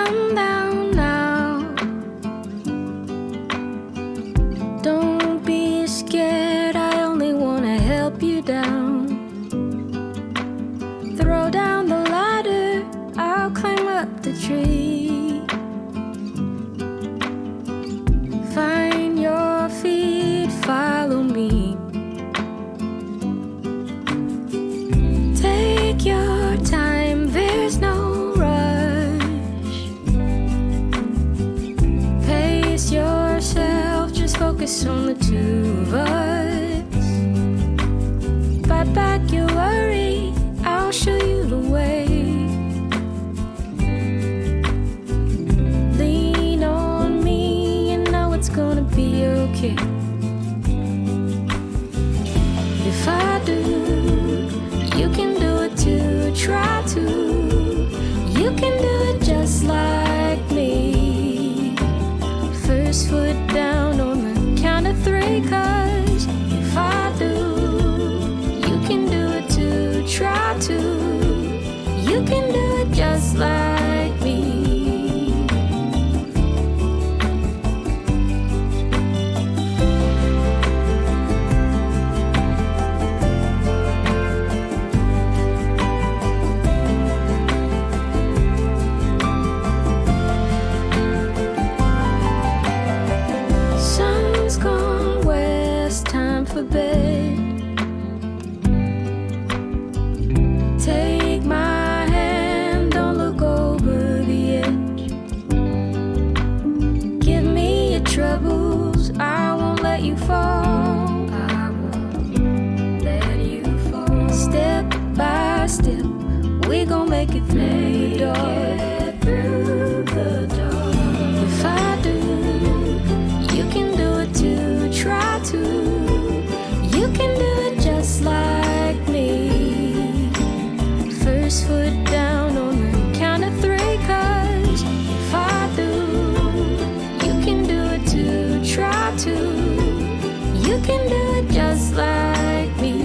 come down now. Don't be scared, I only wanna help you down. Throw down the ladder, I'll climb up the tree. Find your feet, follow me. Take your time, there's no rush. Pace yourself, just focus on the two of us. Fight back your worry, I'll show you the way. Lean on me, you know it's gonna be okay. If I do, you can do it too, try to. You can do it just like me. First foot down on the count of three, 'cause if I do, you can do it too, try to. You can do it just like me. Sun's gone west, time for bed. Take my hand, don't look over the edge. Give me your troubles, I won't let you fall. I won't let you fall. Step by step, we gon' make it through the door. If I do, you can do it too, try to. You can do it just like me. First foot down on the count of three, 'cause if I do, you can do it too, try to. You can do it just like me.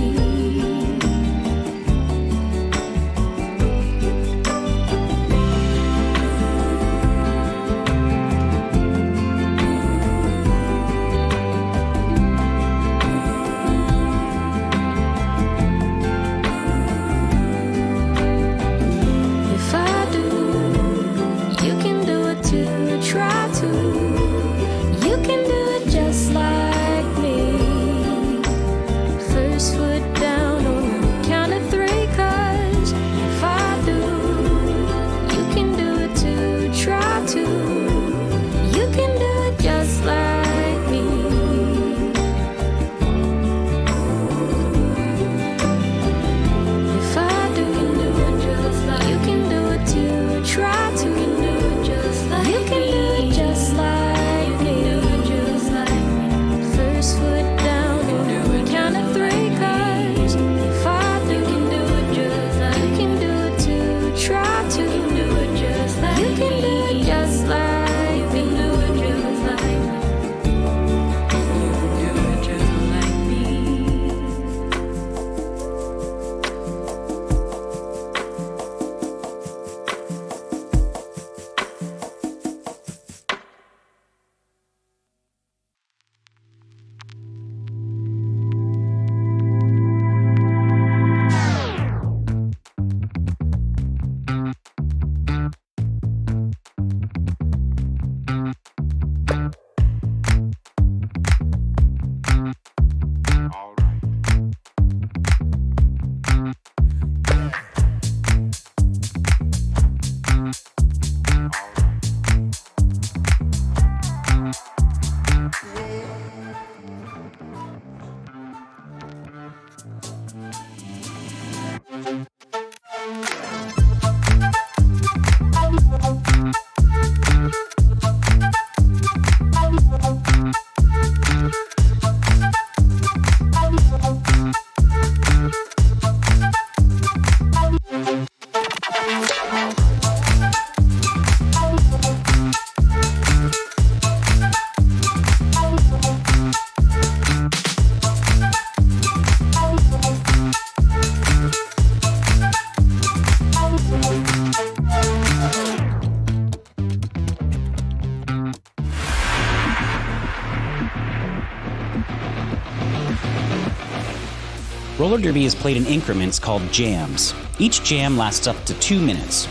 Roller derby is played in increments called jams. Each jam lasts up to 2 minutes.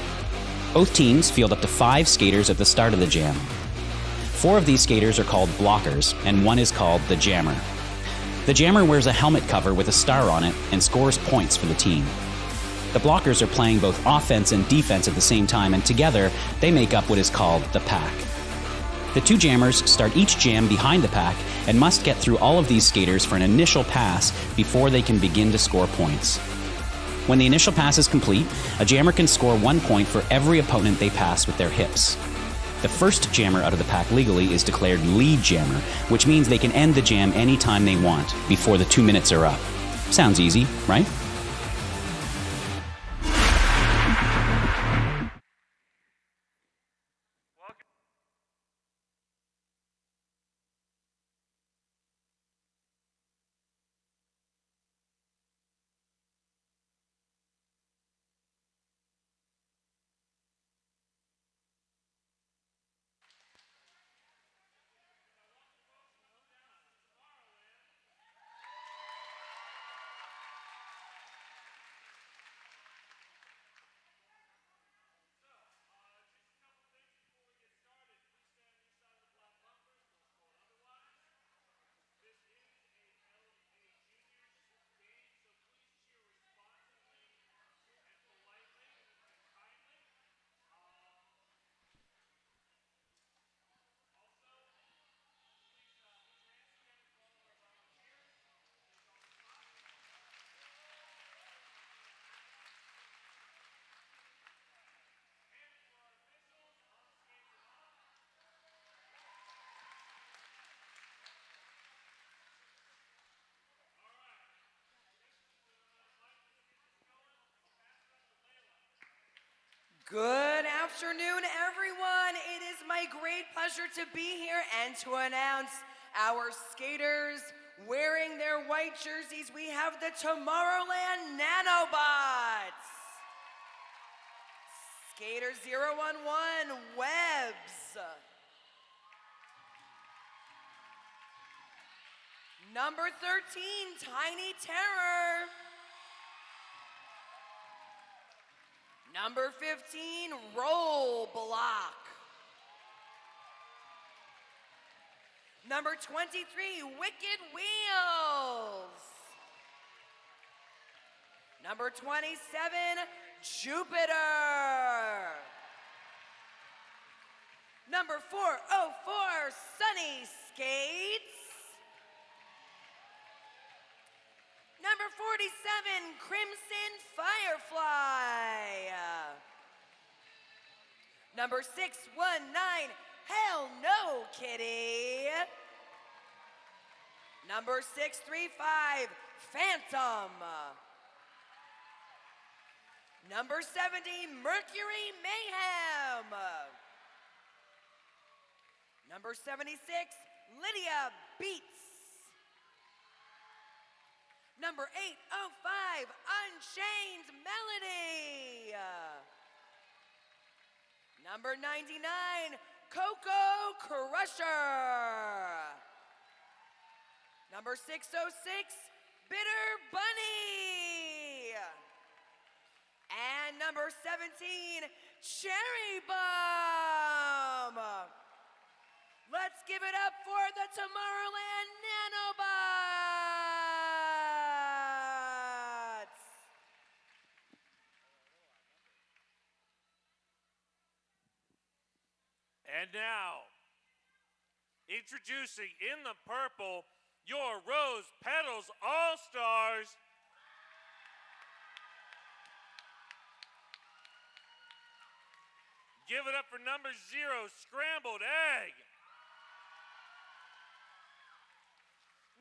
Both teams field up to 5 skaters at the start of the jam. 4 of these skaters are called blockers, and 1 is called the jammer. The jammer wears a helmet cover with a star on it and scores points for the team. The blockers are playing both offense and defense at the same time, and together they make up what is called the pack. The 2 jammers start each jam behind the pack and must get through all of these skaters for an initial pass before they can begin to score points. When the initial pass is complete, a jammer can score 1 point for every opponent they pass with their hips. The first jammer out of the pack legally is declared lead jammer, which means they can end the jam anytime they want before the 2 minutes are up. Sounds easy, right? Good afternoon, everyone. It is my great pleasure to be here and to announce our skaters wearing their white jerseys. We have the Tomorrowland Nanobots. Skater 011, Webs. Number 13, Tiny Terror. Number 15, Roadblock. Number 23, Wicked Wheels. Number 27, Jupiter. Number 404, Sunny Skates. Number 47, Crimson Firefly. Number 619, Hell No Kitty. Number 635, Phantom. Number 70, Mercury Mayhem. Number 76, Lydia Beats. Number 805, Unchained Melody. Number 99, Coco Crusher. Number 606, Bitter Bunny. And number 17, Cherry Bomb. Let's give it up for the Tomorrowland Nanobots. And now, introducing in the purple, your Rose Petals All-Stars. Give it up for number 0, Scrambled Egg.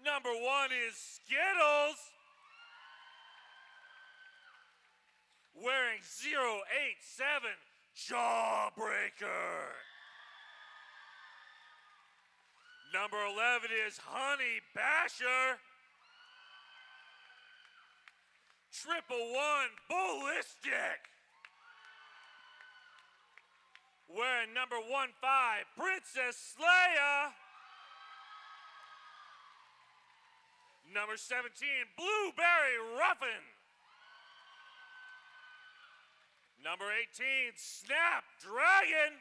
Number 1 is Skittles. Wearing 087, Jawbreaker. Number 11 is Honey Basher. 111, Ballistic. Wearing number 15, Princess Leia. Number 17, Blueberry Ruffin. Number 18, Snapdragon.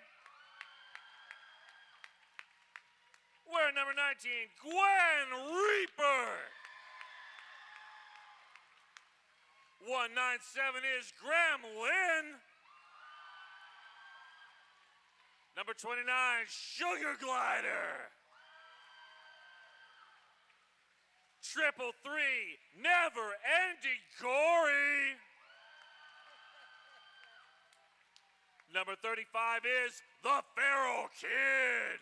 Wearing number 19, Gwen Reaper. 197 is Gremlin. Number 29, Sugar Glider. 333, Never Ending Gory. Number 35 is the Feral Kid.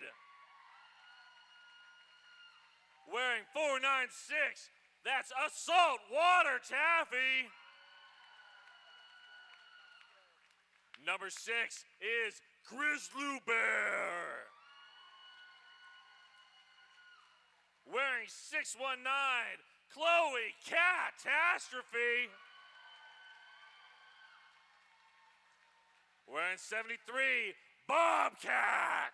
Wearing 496, that's Assault Water Taffy. Number 6 is Grizzly Bear. Wearing 619, Chloe Catastrophe. Wearing 73, Bobcat.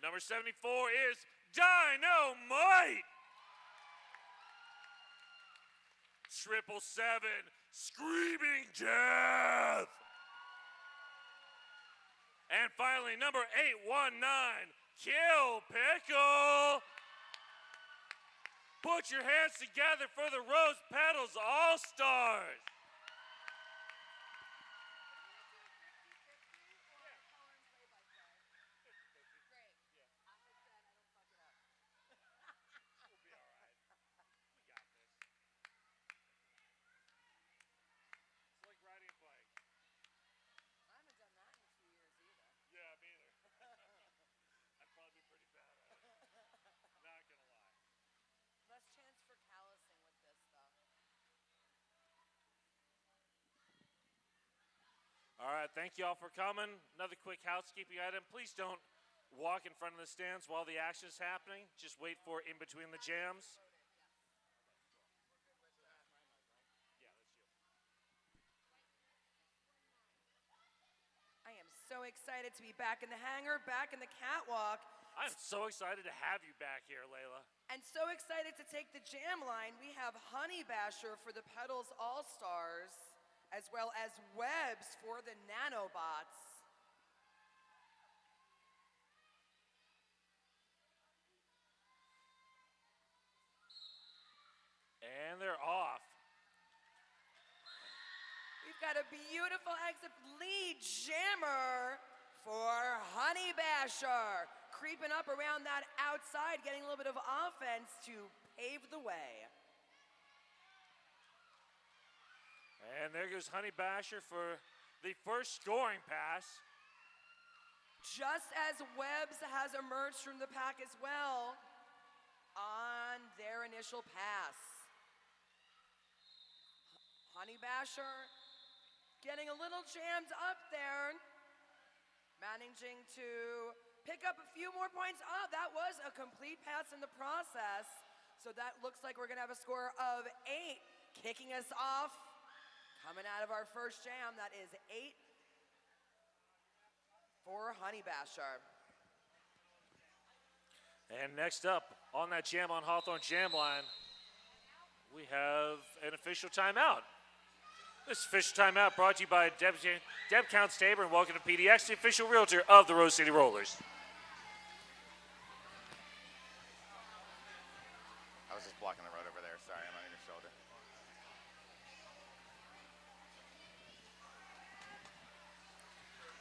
Number 74 is Dynamite. 777, Screaming Death. And finally, number 819, Kill Pickle. Put your hands together for the Rose Petals All-Stars. All right, thank you all for coming. Another quick housekeeping item. Please don't walk in front of the stands while the action is happening. Just wait for in between the jams. I am so excited to be back in the hangar, back in the catwalk. I'm so excited to have you back here, Layla. And so excited to take the jam line. We have Honey Basher for the Petals All-Stars, as well as Webs for the Nanobots. And they're off. We've got a beautiful exit lead jammer for Honey Basher. Creeping up around that outside, getting a little bit of offense to pave the way. And there goes Honey Basher for the first scoring pass. Just as Webbs has emerged from the pack as well on their initial pass. Honey Basher getting a little jammed up there. Managing to pick up a few more points. Oh, that was a complete pass in the process. So that looks like we're gonna have a score of 8. Kicking us off, coming out of our first jam, that is 8 for Honey Basher. And next up on that jam on Hawthorne Jam Line, we have an official timeout. This official timeout brought to you by Deb Counts Tabor, and welcome to PDX, the official realtor of the Rose City Rollers. I was just blocking the road over there. Sorry, I'm on your shoulder.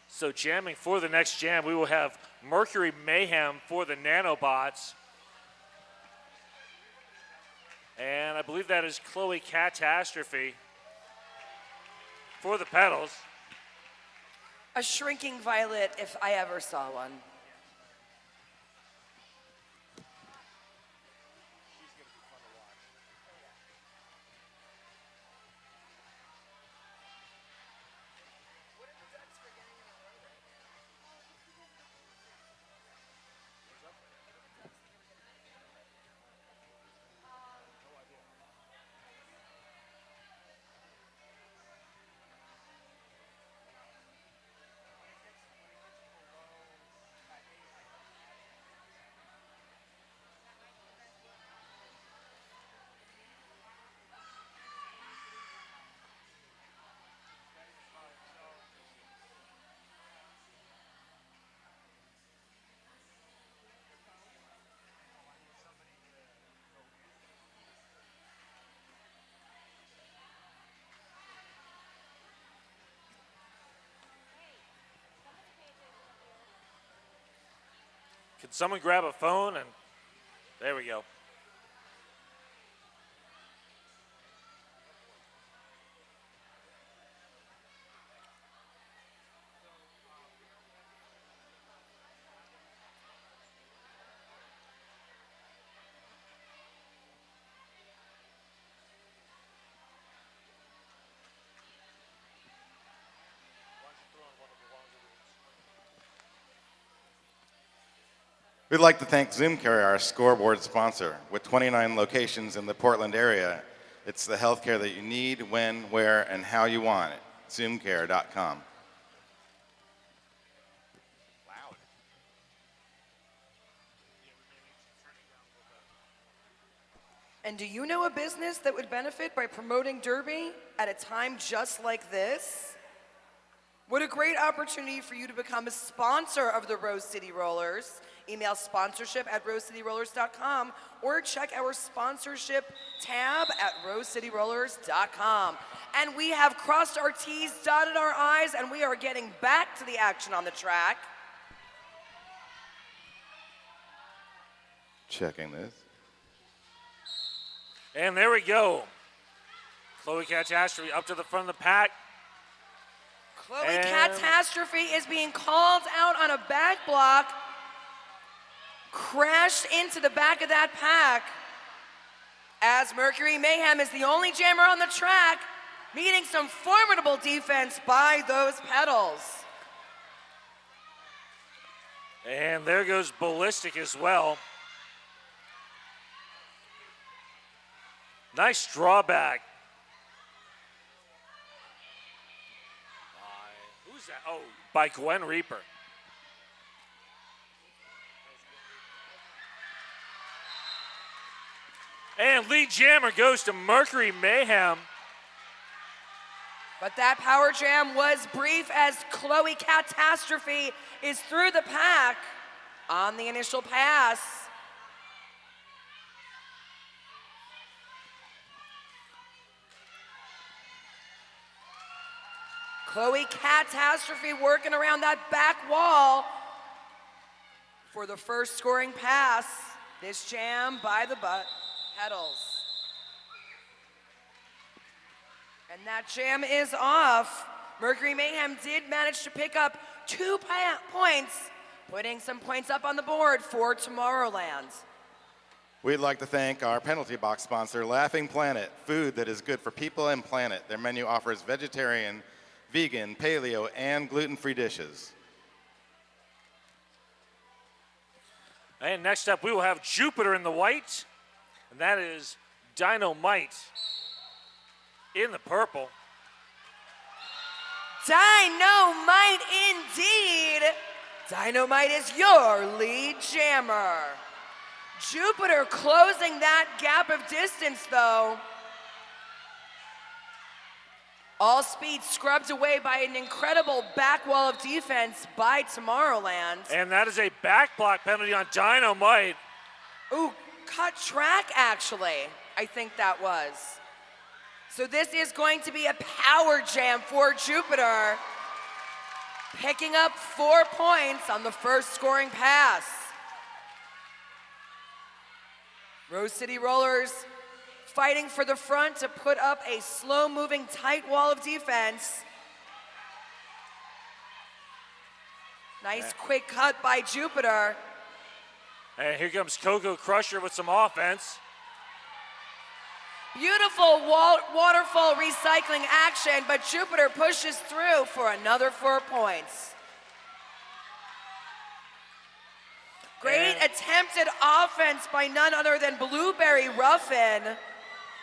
So jamming for the next jam, we will have Mercury Mayhem for the Nanobots. And I believe that is Chloe Catastrophe for the Petals. A shrinking violet if I ever saw one. Can someone grab a phone? And there we go. We'd like to thank ZoomCare, our scoreboard sponsor. With 29 locations in the Portland area, it's the healthcare that you need, when, where, and how you want it. ZoomCare.com. Loud. And do you know a business that would benefit by promoting Derby at a time just like this? What a great opportunity for you to become a sponsor of the Rose City Rollers. Email sponsorship@rosecityrollers.com or check our sponsorship tab at rosecityrollers.com. And we have crossed our T's, dotted our I's, and we are getting back to the action on the track. Checking this. And there we go. Chloe Catastrophe up to the front of the pack. Chloe And- Catastrophe is being called out on a back block. Crashed into the back of that pack as Mercury Mayhem is the only jammer on the track, meeting some formidable defense by those Petals. And there goes Ballistic as well. Nice drawback. Who's that? Oh, by Gwen Reaper. And lead jammer goes to Mercury Mayhem. But that power jam was brief as Chloe Catastrophe is through the pack on the initial pass. Chloe Catastrophe working around that back wall for the first scoring pass. This jam by the Petals. And that jam is off. Mercury Mayhem did manage to pick up 2 points, putting some points up on the board for Tomorrowland. We'd like to thank our penalty box sponsor, Laughing Planet, food that is good for people and planet. Their menu offers vegetarian, vegan, paleo, and gluten-free dishes. And next up, we will have Jupiter in the white, and that is Dynamite in the purple. Dynamite indeed. Dynamite is your lead jammer. Jupiter closing that gap of distance though. All speed scrubbed away by an incredible back wall of defense by Tomorrowland. And that is a back block penalty on Dynamite. Ooh, cut track actually, I think that was. So this is going to be a power jam for Jupiter, picking up 4 points on the first scoring pass. Rose City Rollers fighting for the front to put up a slow-moving, tight wall of defense. Nice quick cut by Jupiter. And here comes Coco Crusher with some offense. Beautiful waterfall recycling action, but Jupiter pushes through for another 4 points. Great attempted offense by none other than Blueberry Ruffin.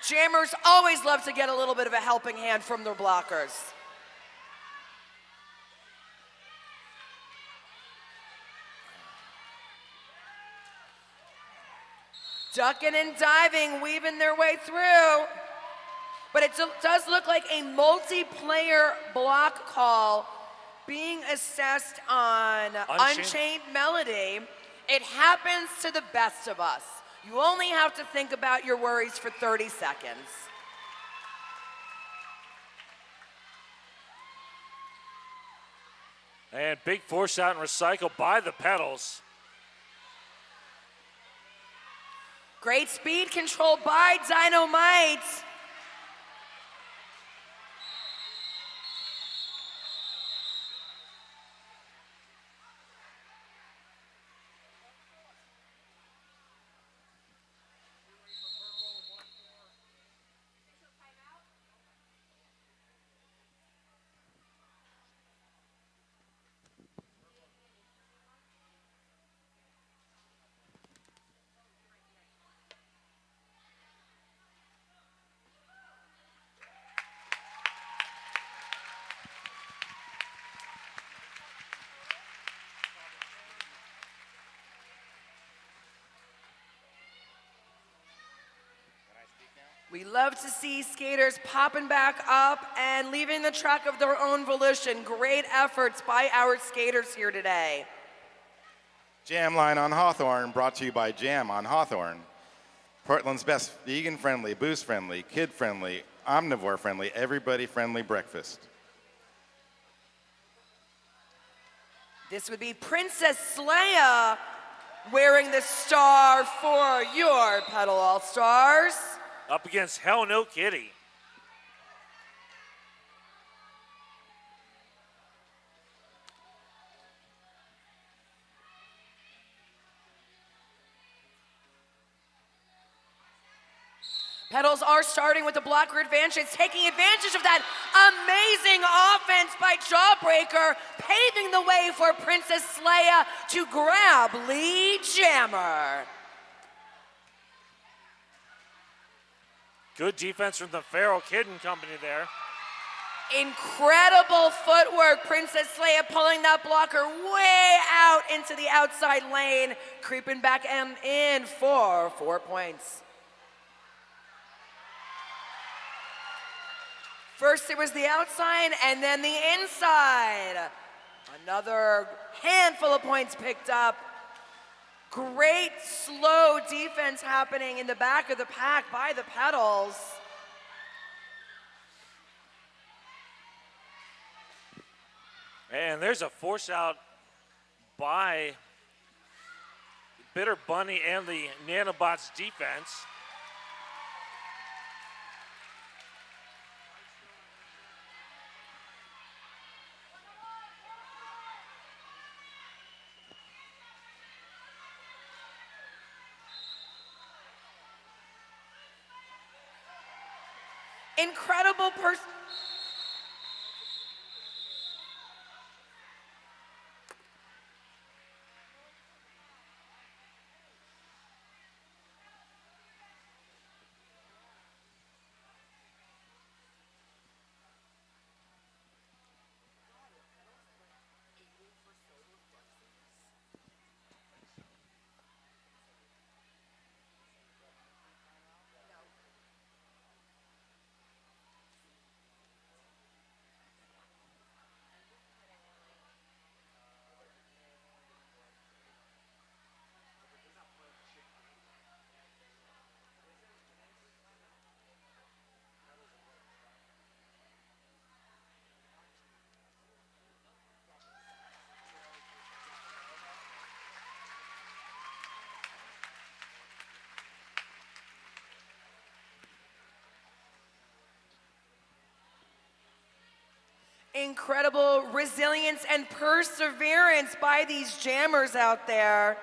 Jammers always love to get a little bit of a helping hand from their blockers. Ducking and diving, weaving their way through. But it does look like a multiplayer block call being assessed on Unchained Melody. It happens to the best of us. You only have to think about your worries for 30 seconds. And big force out and recycle by the Petals. Great speed control by Dynamite. We love to see skaters popping back up and leaving the track of their own volition. Great efforts by our skaters here today. Jam Line on Hawthorne, brought to you by Jam on Hawthorne. Portland's best vegan-friendly, booze-friendly, kid-friendly, omnivore-friendly, everybody-friendly breakfast. This would be Princess Leia wearing the star for your Petal All-Stars. Up against Hell No Kitty. Petals are starting with the blocker advantage, taking advantage of that amazing offense by Jawbreaker, paving the way for Princess Leia to grab lead jammer. Good defense from the Feral Kitten Company there. Incredible footwork. Princess Leia pulling that blocker way out into the outside lane, creeping back and in for 4 points. First it was the outside and then the inside. Another handful of points picked up. Great slow defense happening in the back of the pack by the Petals. And there's a force out by Bitter Bunny and the Nanobots defense. Incredible incredible resilience and perseverance by these jammers out there.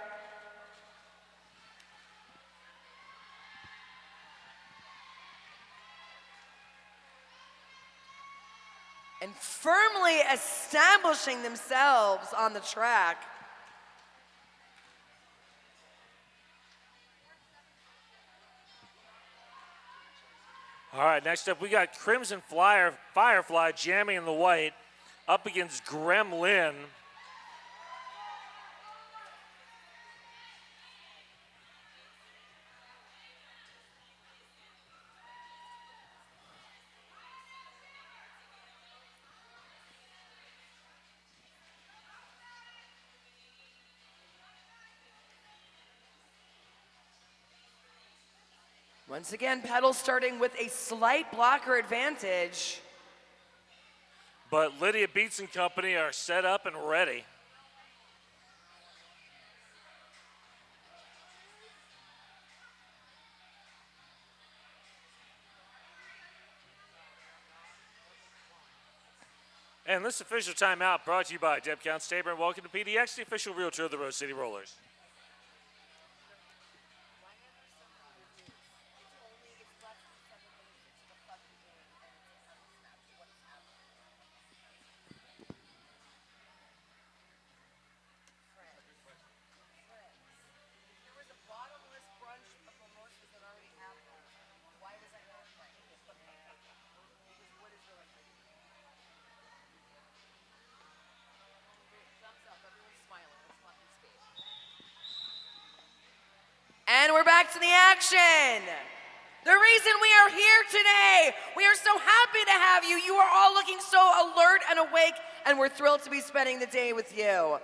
And firmly establishing themselves on the track. All right, next up we got Crimson Firefly jamming in the white up against Gremlin. Once again, Petals starting with a slight blocker advantage. But Lydia Beats and Company are set up and ready. And this official timeout brought to you by Deb Count Staber and welcome to PDX, the official realtor of the Rose City Rollers. And we're back to the action. The reason we are here today, we are so happy to have you. You are all looking so alert and awake, and we're thrilled to be spending the day with you.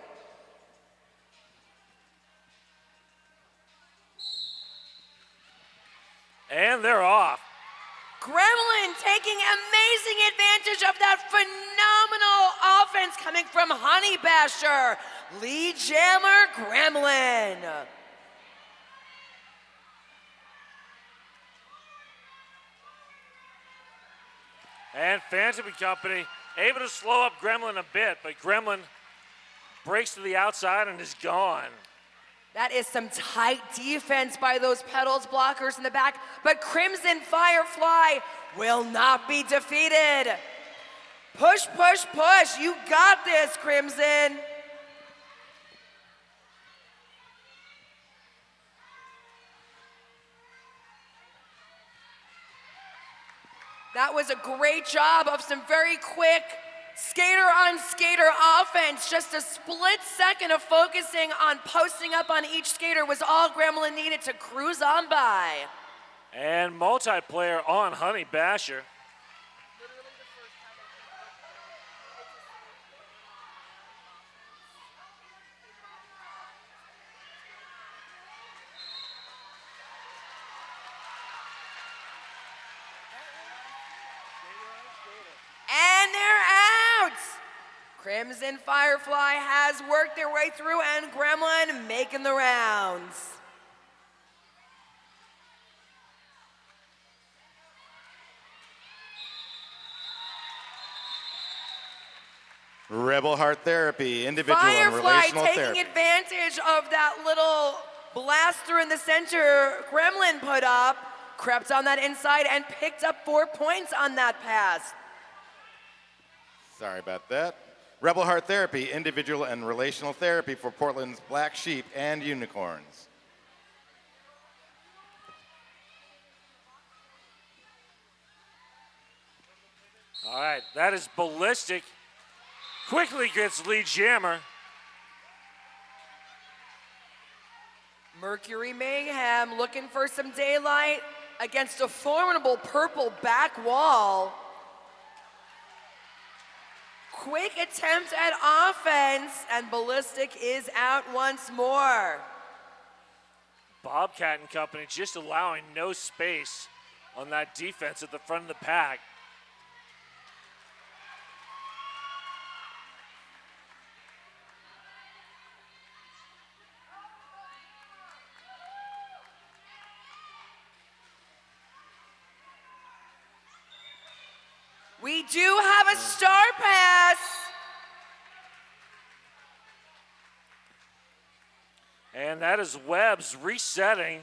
And they're off. Gremlin taking amazing advantage of that phenomenal offense coming from Honey Basher. Lead jammer, Gremlin. And Phantom and Company able to slow up Gremlin a bit, but Gremlin breaks to the outside and is gone. That is some tight defense by those Petals blockers in the back, but Crimson Firefly will not be defeated. Push, push, push. You got this, Crimson. That was a great job of some very quick skater-on-skater offense. Just a split second of focusing on posting up on each skater was all Gremlin needed to cruise on by. And multiplayer on Honey Basher. And they're out! Crimson Firefly has worked their way through and Gremlin making the rounds. Rebel Heart Therapy, individual and Firefly relational taking therapy. advantage of that little blast through in the center Gremlin put up, crept on that inside and picked up 4 points on that pass. Sorry about that. Rebel Heart Therapy, individual and relational therapy for Portland's Black Sheep and Unicorns. All right, that is Ballistic. Quickly gets lead jammer. Mercury Mayhem looking for some daylight against a formidable purple back wall. Quick attempt at offense, and Ballistic is out once more. Bobcat and Company just allowing no space on that defense at the front of the pack. We do have a star pass. And that is Webbs resetting.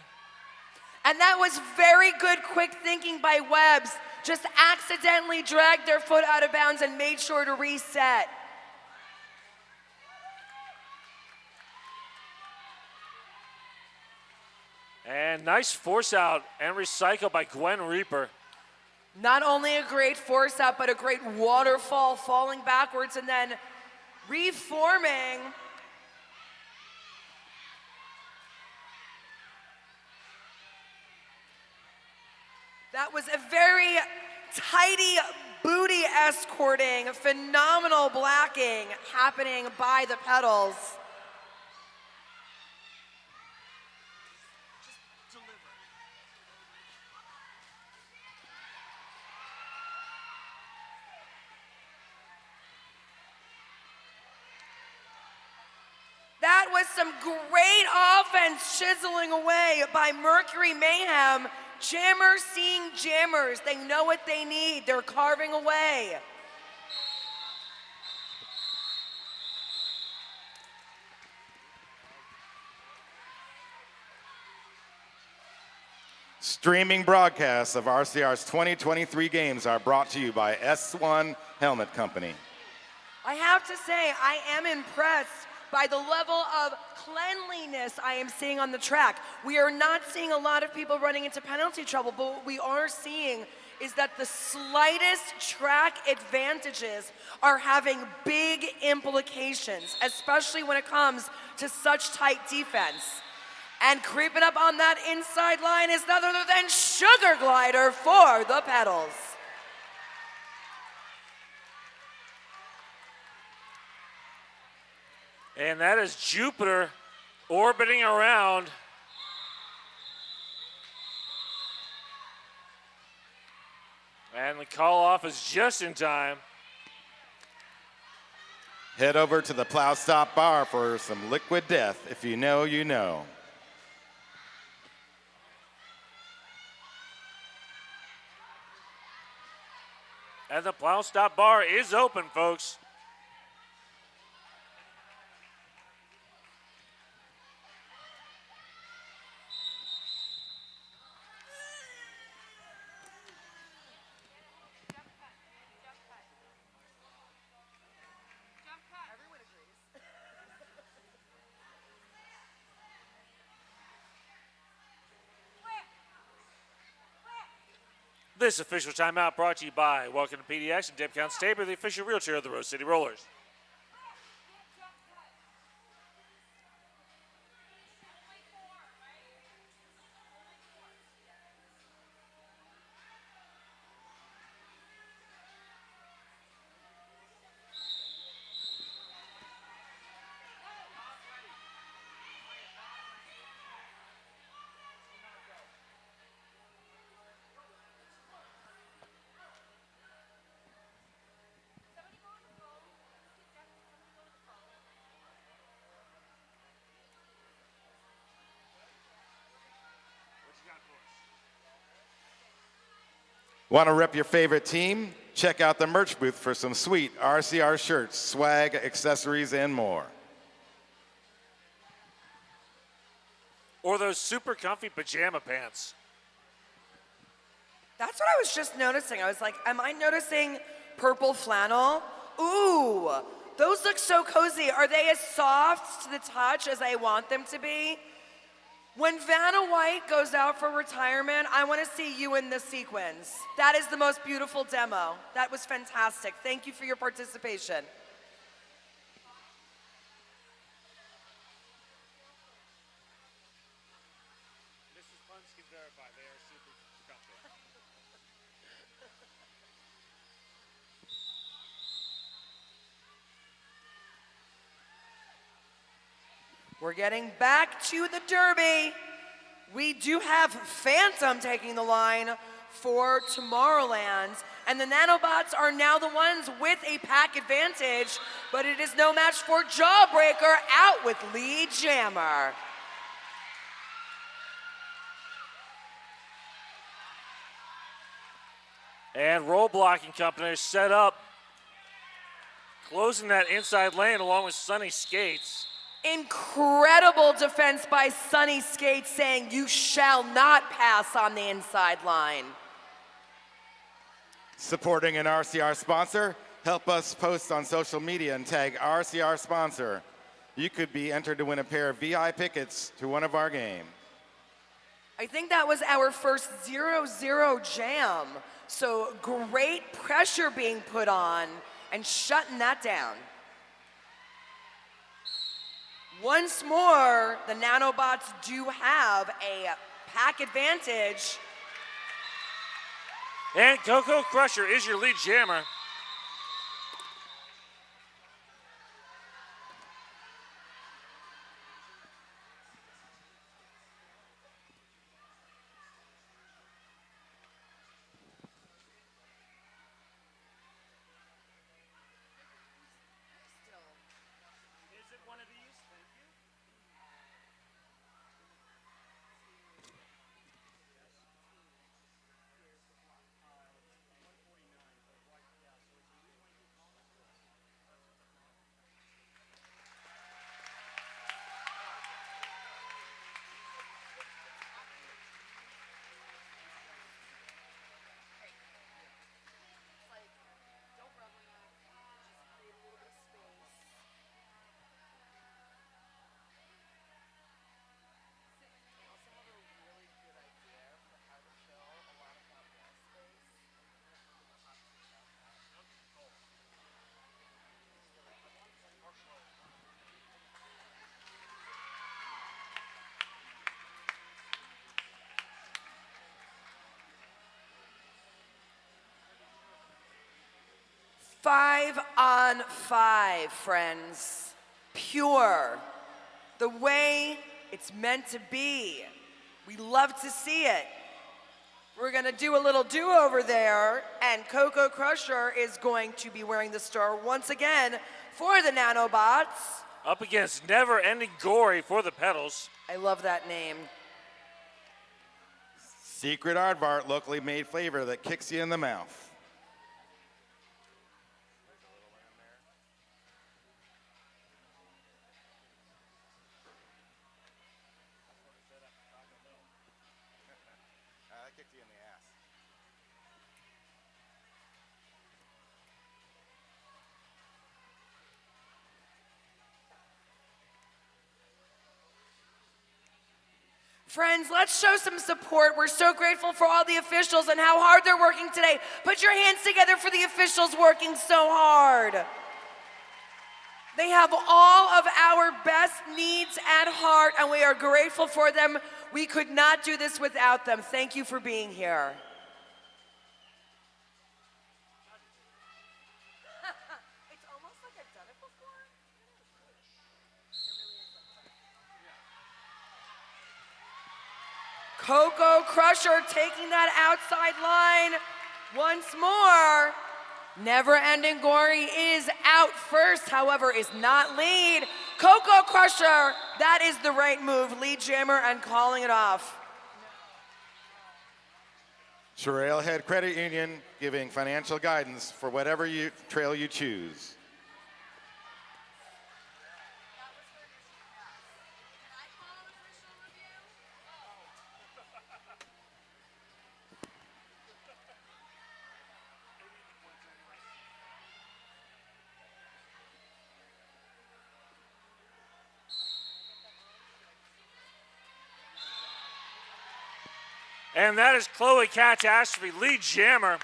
And that was very good quick thinking by Webbs. Just accidentally dragged their foot out of bounds and made sure to reset. And nice force out and recycle by Gwen Reaper. Not only a great force out, but a great waterfall falling backwards and then reforming. That was a very tidy booty escorting, phenomenal blacking happening by the Petals. That was some great offense chiseling away by Mercury Mayhem. Jammers seeing jammers. They know what they need. They're carving away. Streaming broadcasts of RCR's 2023 games are brought to you by S1 Helmet Company. I have to say, I am impressed by the level of cleanliness I am seeing on the track. We are not seeing a lot of people running into penalty trouble, but what we are seeing is that the slightest track advantages are having big implications, especially when it comes to such tight defense. And creeping up on that inside line is none other than Sugar Glider for the Petals. And that is Jupiter orbiting around. And the call off is just in time. Head over to the Plow Stop Bar for some liquid death. If you know, you know. And the Plow Stop Bar is open, folks. This official timeout brought to you by Welcome to PDX and Deb Tabor, the official wheelchair of the Rose City Rollers. Want to rep your favorite team? Check out the merch booth for some sweet RCR shirts, swag, accessories, and more. Or those super comfy pajama pants. That's what I was just noticing. I was like, am I noticing purple flannel? Ooh, those look so cozy. Are they as soft to the touch as I want them to be? When Vanna White goes out for retirement, I want to see you in the sequins. That is the most beautiful demo. That was fantastic. Thank you for your participation. Mrs. Punch can verify they are super comfy. We're getting back to the Derby. We do have Phantom taking the line for Tomorrowland, and the Nanobots are now the ones with a pack advantage, but it is no match for Jawbreaker out with Lead Jammer. And roll blocking company is set up, closing that inside lane along with Sunny Skates. Incredible defense by Sunny Skates saying you shall not pass on the inside line. Supporting an RCR sponsor? Help us post on social media and tag RCR sponsor. You could be entered to win a pair of VI tickets to one of our games. I think that was our first 0-0 jam. So great pressure being put on and shutting that down. Once more, the Nanobots do have a pack advantage. And Coco Crusher is your lead jammer. 5-on-5, friends. Pure. The way it's meant to be. We love to see it. We're gonna do a little do-over there, and Coco Crusher is going to be wearing the star once again for the Nanobots. Up against Never Ending Gory for the Petals. I love that name. Secret aardvark, locally made flavor that kicks you in the mouth. That kicked you in the ass. Friends, let's show some support. We're so grateful for all the officials and how hard they're working today. Put your hands together for the officials working so hard. They have all of our best needs at heart, and we are grateful for them. We could not do this without them. Thank you for being here. It's almost like I've done it before. Coco Crusher taking that outside line once more. Never Ending Gory is out first, however, is not lead. Coco Crusher, that is the right move. Lead jammer and calling it off. Trailhead Credit Union giving financial guidance for whatever trail you choose. And that is Chloe Catastrophe, lead jammer.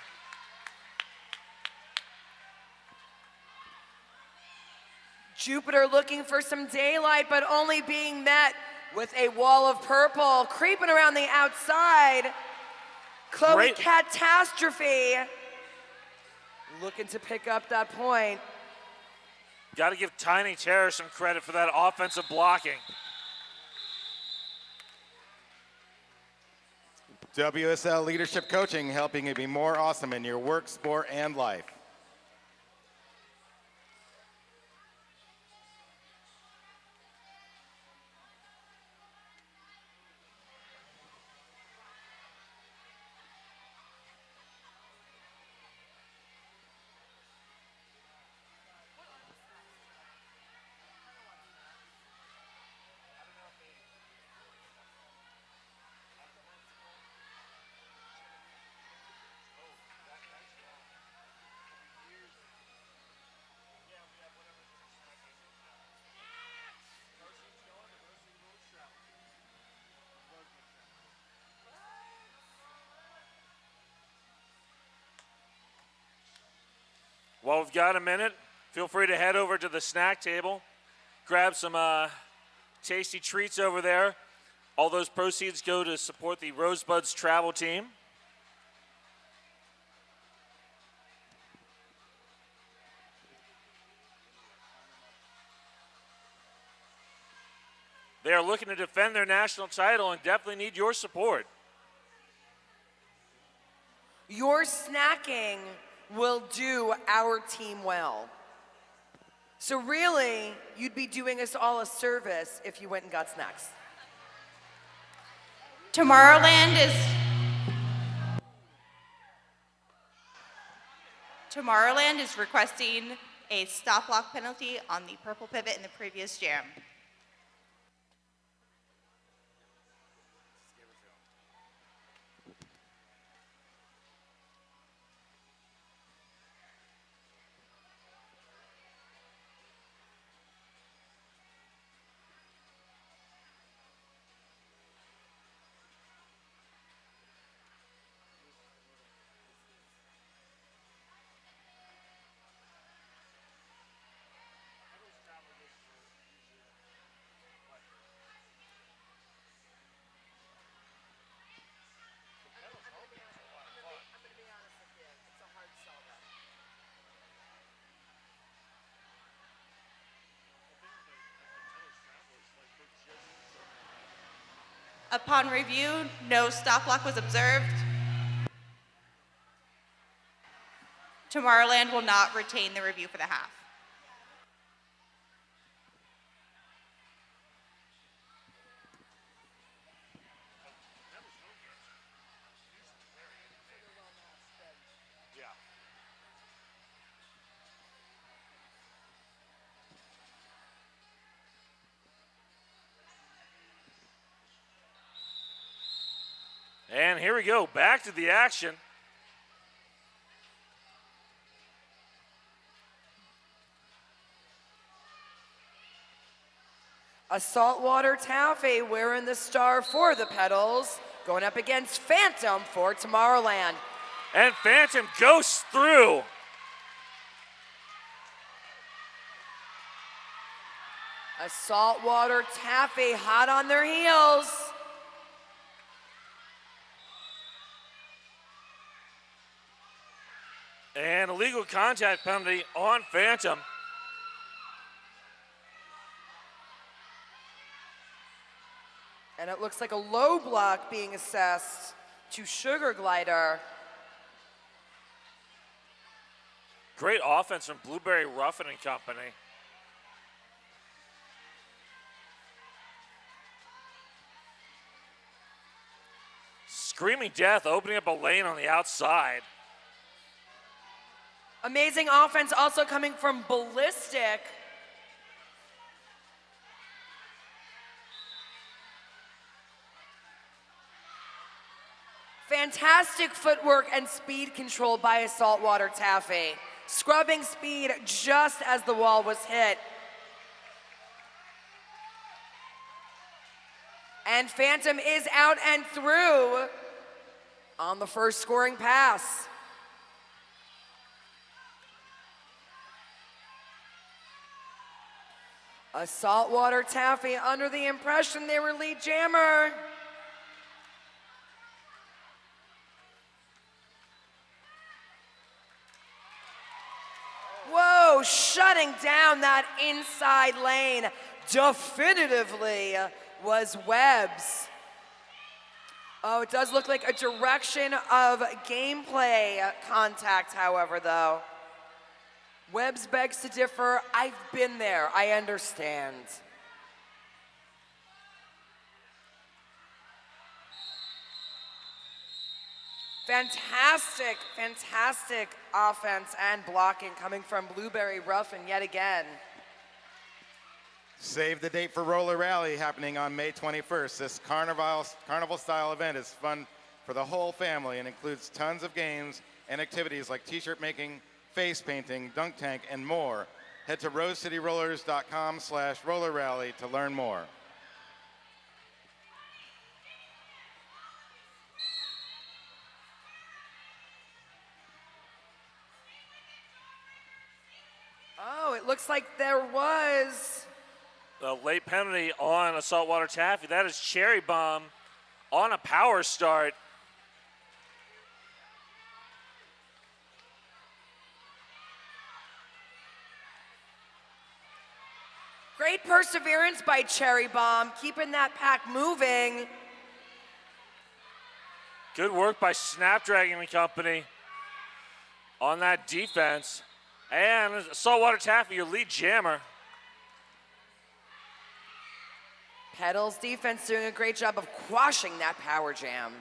Jupiter looking for some daylight, but only being met with a wall of purple creeping around the outside. Chloe Great. Catastrophe looking to pick up that point. Got to give Tiny Terror some credit for that offensive blocking. WSL Leadership Coaching, helping you be more awesome in your work, sport, and life. While we've got a minute, feel free to head over to the snack table, grab some tasty treats over there. All those proceeds go to support the Rosebuds travel team. They are looking to defend their national title and definitely need your support. Your snacking will do our team well. So really, you'd be doing us all a service if you went and got snacks. Tomorrowland is requesting a stop lock penalty on the purple pivot in the previous jam. Upon review, no stop block was observed. Tomorrowland will not retain the review for the half. And here we go, back to the action. A saltwater taffy wearing the star for the Petals, going up against Phantom for Tomorrowland. And Phantom goes through. A saltwater taffy hot on their heels. And illegal contact penalty on Phantom. And it looks like a low block being assessed to Sugar Glider. Great offense from Blueberry Ruffin and company. Screaming Death opening up a lane on the outside. Amazing offense also coming from Ballistic. Fantastic footwork and speed control by a saltwater taffy. Scrubbing speed just as the wall was hit. And Phantom is out and through on the first scoring pass. A saltwater taffy under the impression they were lead jammer. Whoa, shutting down that inside lane definitively was Webbs. Oh, it does look like a direction of gameplay contact, however, though. Webbs begs to differ. I've been there. I understand. Fantastic, fantastic offense and blocking coming from Blueberry Ruffin yet again. Save the date for Roller Rally happening on May 21st. This carnival-style event is fun for the whole family and includes tons of games and activities like t-shirt making, face painting, dunk tank, and more. Head to rosecityrollers.com/roller rally to learn more. Oh, it looks like there was A late penalty on a saltwater taffy. That is Cherry Bomb on a power start. great perseverance by Cherry Bomb, keeping that pack moving. Good work by Snapdragon and company on that defense. And Saltwater Taffy, your lead jammer. Petals defense doing a great job of quashing that power jam.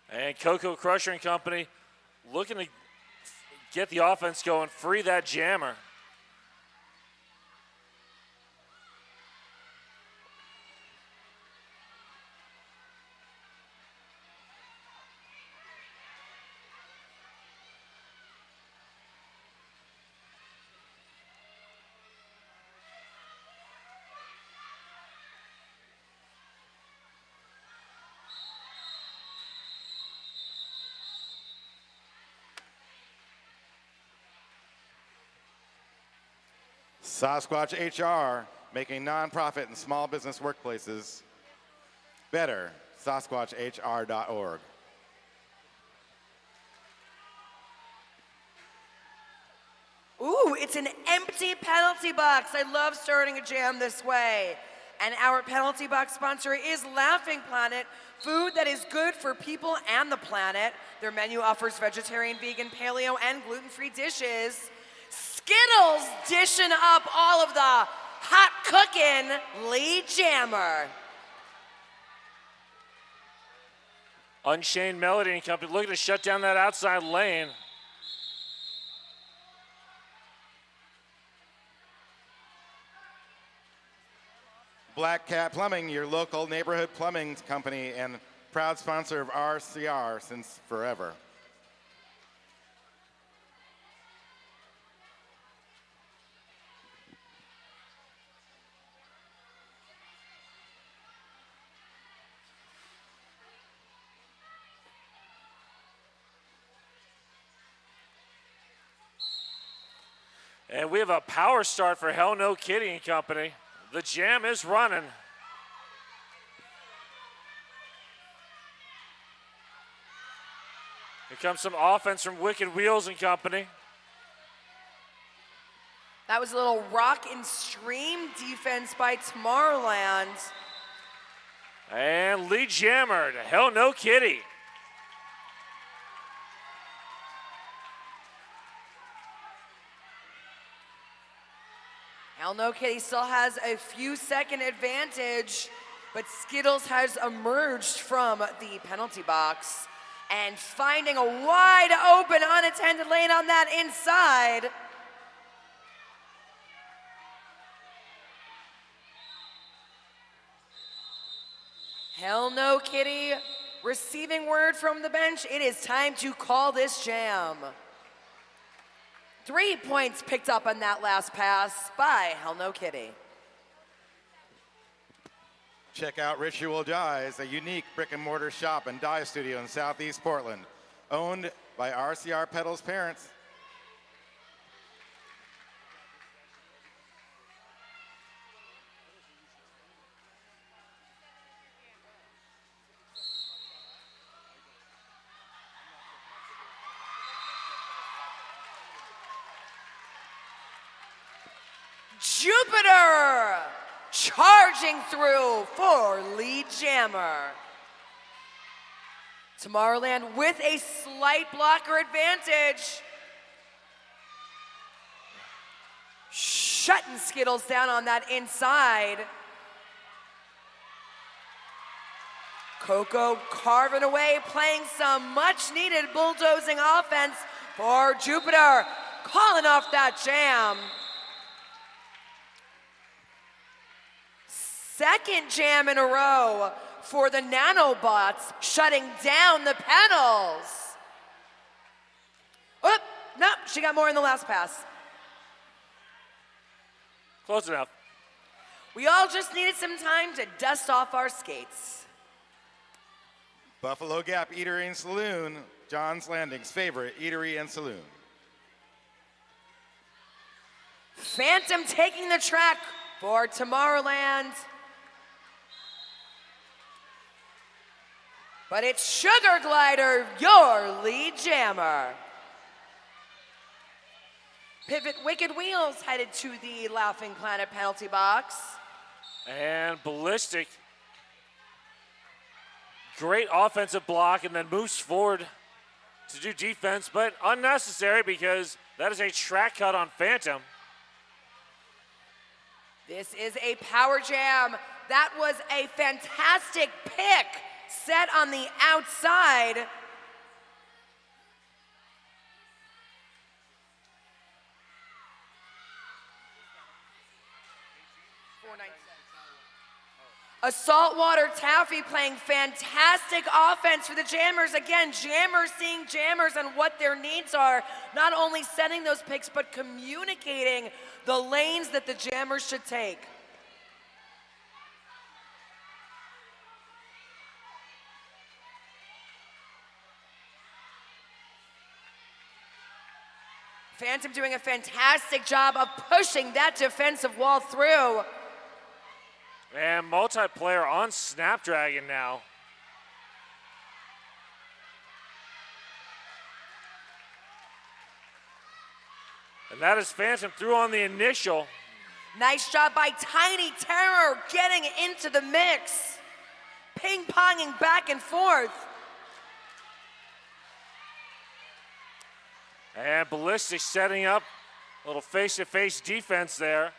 And Coco Crusher and company looking to get the offense going, free that jammer. Sasquatch HR, making nonprofit and small business workplaces better. SasquatchHR.org. Ooh, it's an empty penalty box. I love starting a jam this way. And our penalty box sponsor is Laughing Planet, food that is good for people and the planet. Their menu offers vegetarian, vegan, paleo, and gluten-free dishes. Skittles dishing up all of the hot cooking lead jammer. Unchained Melody and Company looking to shut down that outside lane. Black Cat Plumbing, your local neighborhood plumbing company and proud sponsor of RCR since forever. And we have a power start for Hell No Kitty and Company. The jam is running. Here comes some offense from Wicked Wheels and Company. That was a little rock and stream defense by Tomorrowland. And lead jammer to Hell No Kitty. Hell No Kitty still has a few second advantage, but Skittles has emerged from the penalty box and finding a wide open unattended lane on that inside. Hell No Kitty receiving word from the bench. It is time to call this jam. 3 points picked up on that last pass by Hell No Kitty. Check out Ritual Dyes, a unique brick and mortar shop and dye studio in Southeast Portland, owned by RCR Petals parents. Jupiter charging through for lead jammer. Tomorrowland with a slight blocker advantage. Shutting Skittles down on that inside. Coco carving away, playing some much needed bulldozing offense for Jupiter, calling off that jam. Second jam in a row for the nanobots, shutting down the Petals. Oh, no, she got more in the last pass. Close enough. We all just needed some time to dust off our skates. Buffalo Gap Eatery and Saloon, John's Landing's favorite eatery and saloon. Phantom taking the track for Tomorrowland. But it's Sugar Glider, your lead jammer. Pivot Wicked Wheels headed to the Laughing Planet penalty box. And Ballistic. Great offensive block and then moves forward to do defense, but unnecessary because that is a track cut on Phantom. This is a power jam. That was a fantastic pick set on the outside. A saltwater taffy playing fantastic offense for the jammers. Again, jammers seeing jammers and what their needs are. Not only setting those picks, but communicating the lanes that the jammers should take. Phantom doing a fantastic job of pushing that defensive wall through. And multiplayer on Snapdragon now. And that is Phantom through on the initial. Nice job by Tiny Terror getting into the mix. Ping-ponging back and forth. And Ballistic setting up a little face-to-face defense there.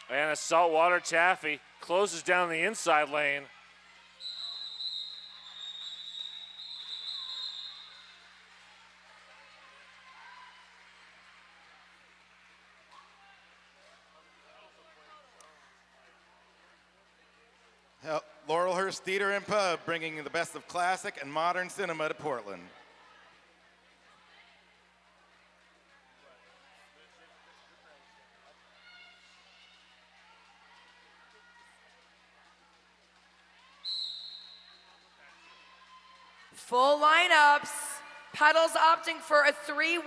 And a Saltwater Taffy closes down the inside lane. Laurelhurst Theater and Pub bringing the best of classic and modern cinema to Portland. Full lineups. Petals opting for a 3-1.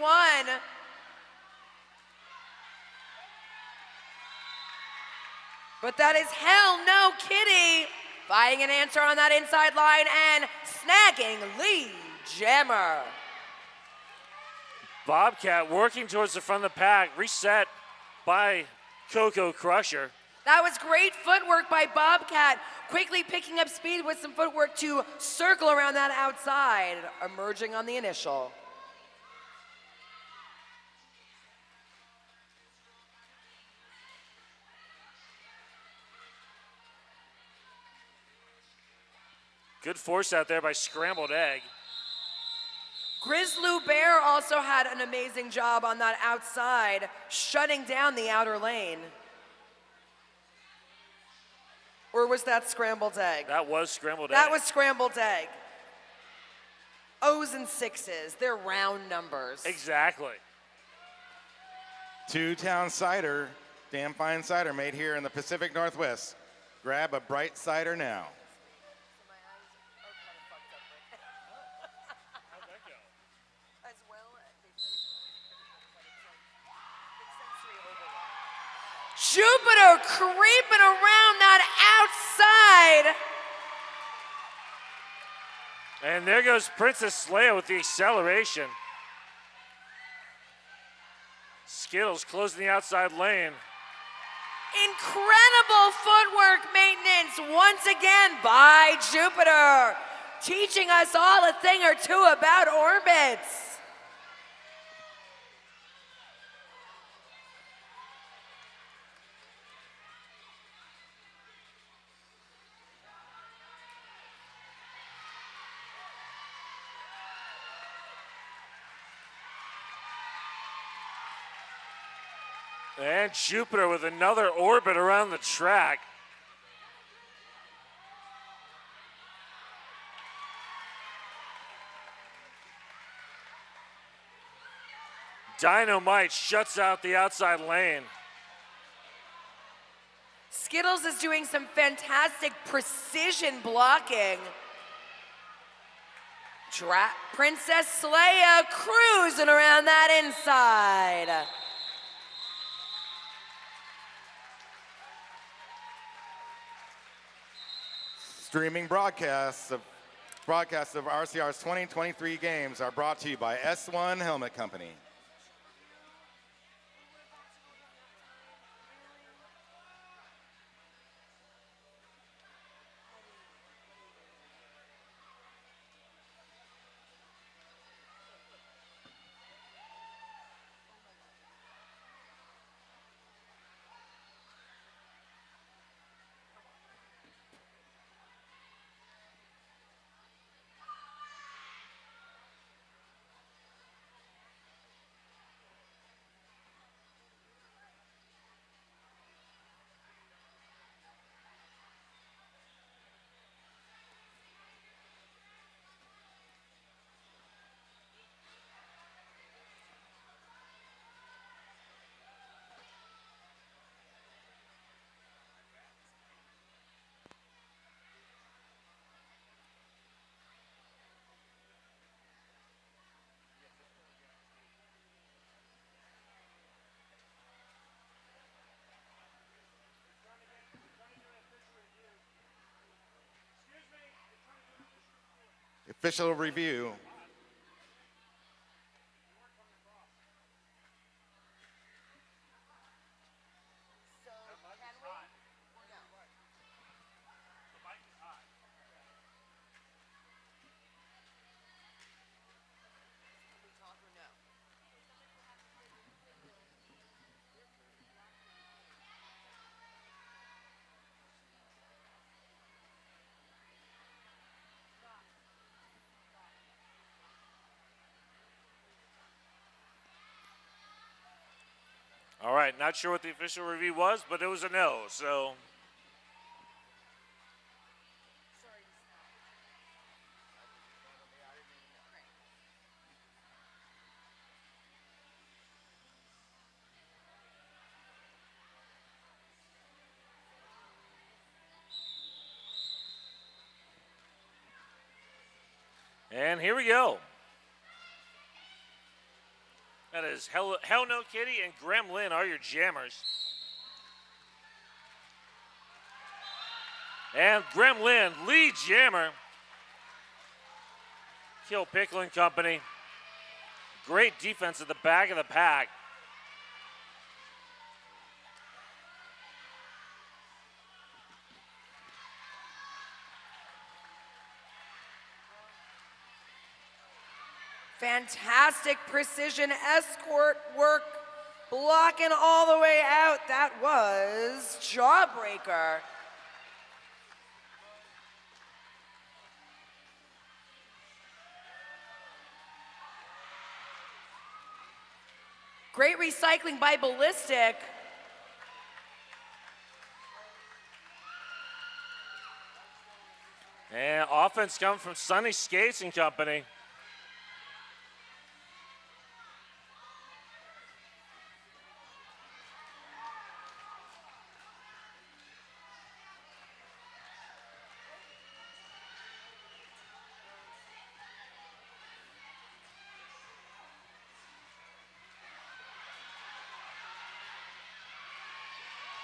But that is hell no kitty. Finding an answer on that inside line and snagging Lee Jammer. Bobcat working towards the front of the pack, reset by Coco Crusher. That was great footwork by Bobcat, quickly picking up speed with some footwork to circle around that outside, emerging on the initial. Good force out there by Scrambled Egg. Grizzloo Bear also had an amazing job on that outside, shutting down the outer lane. Or was that Scrambled Egg? That was Scrambled Egg. That was Scrambled Egg. O's and sixes, they're round numbers. Exactly. Two-town cider, damn fine cider made here in the Pacific Northwest. Grab a bright cider now. Jupiter creeping around that outside. And there goes Princess Leia with the acceleration. Skittles closing the outside lane. Incredible footwork maintenance once again by Jupiter, teaching us all a thing or two about orbits. And Jupiter with another orbit around the track. Dynamite shuts out the outside lane. Skittles is doing some fantastic precision blocking. Princess Leia cruising around that inside. Streaming broadcasts of RCR's 2023 games are brought to you by S1 Helmet Company. Official review. All right, not sure what the official review was, but it was a no, so. And here we go. That is Hell No Kitty and Gremlin are your jammers. And Gremlin, lead jammer. Kill Pickle and Company. Great defense at the back of the pack. Fantastic precision escort work, blocking all the way out. That was Jawbreaker. Great recycling by Ballistic. And offense comes from Sunny Skates and Company.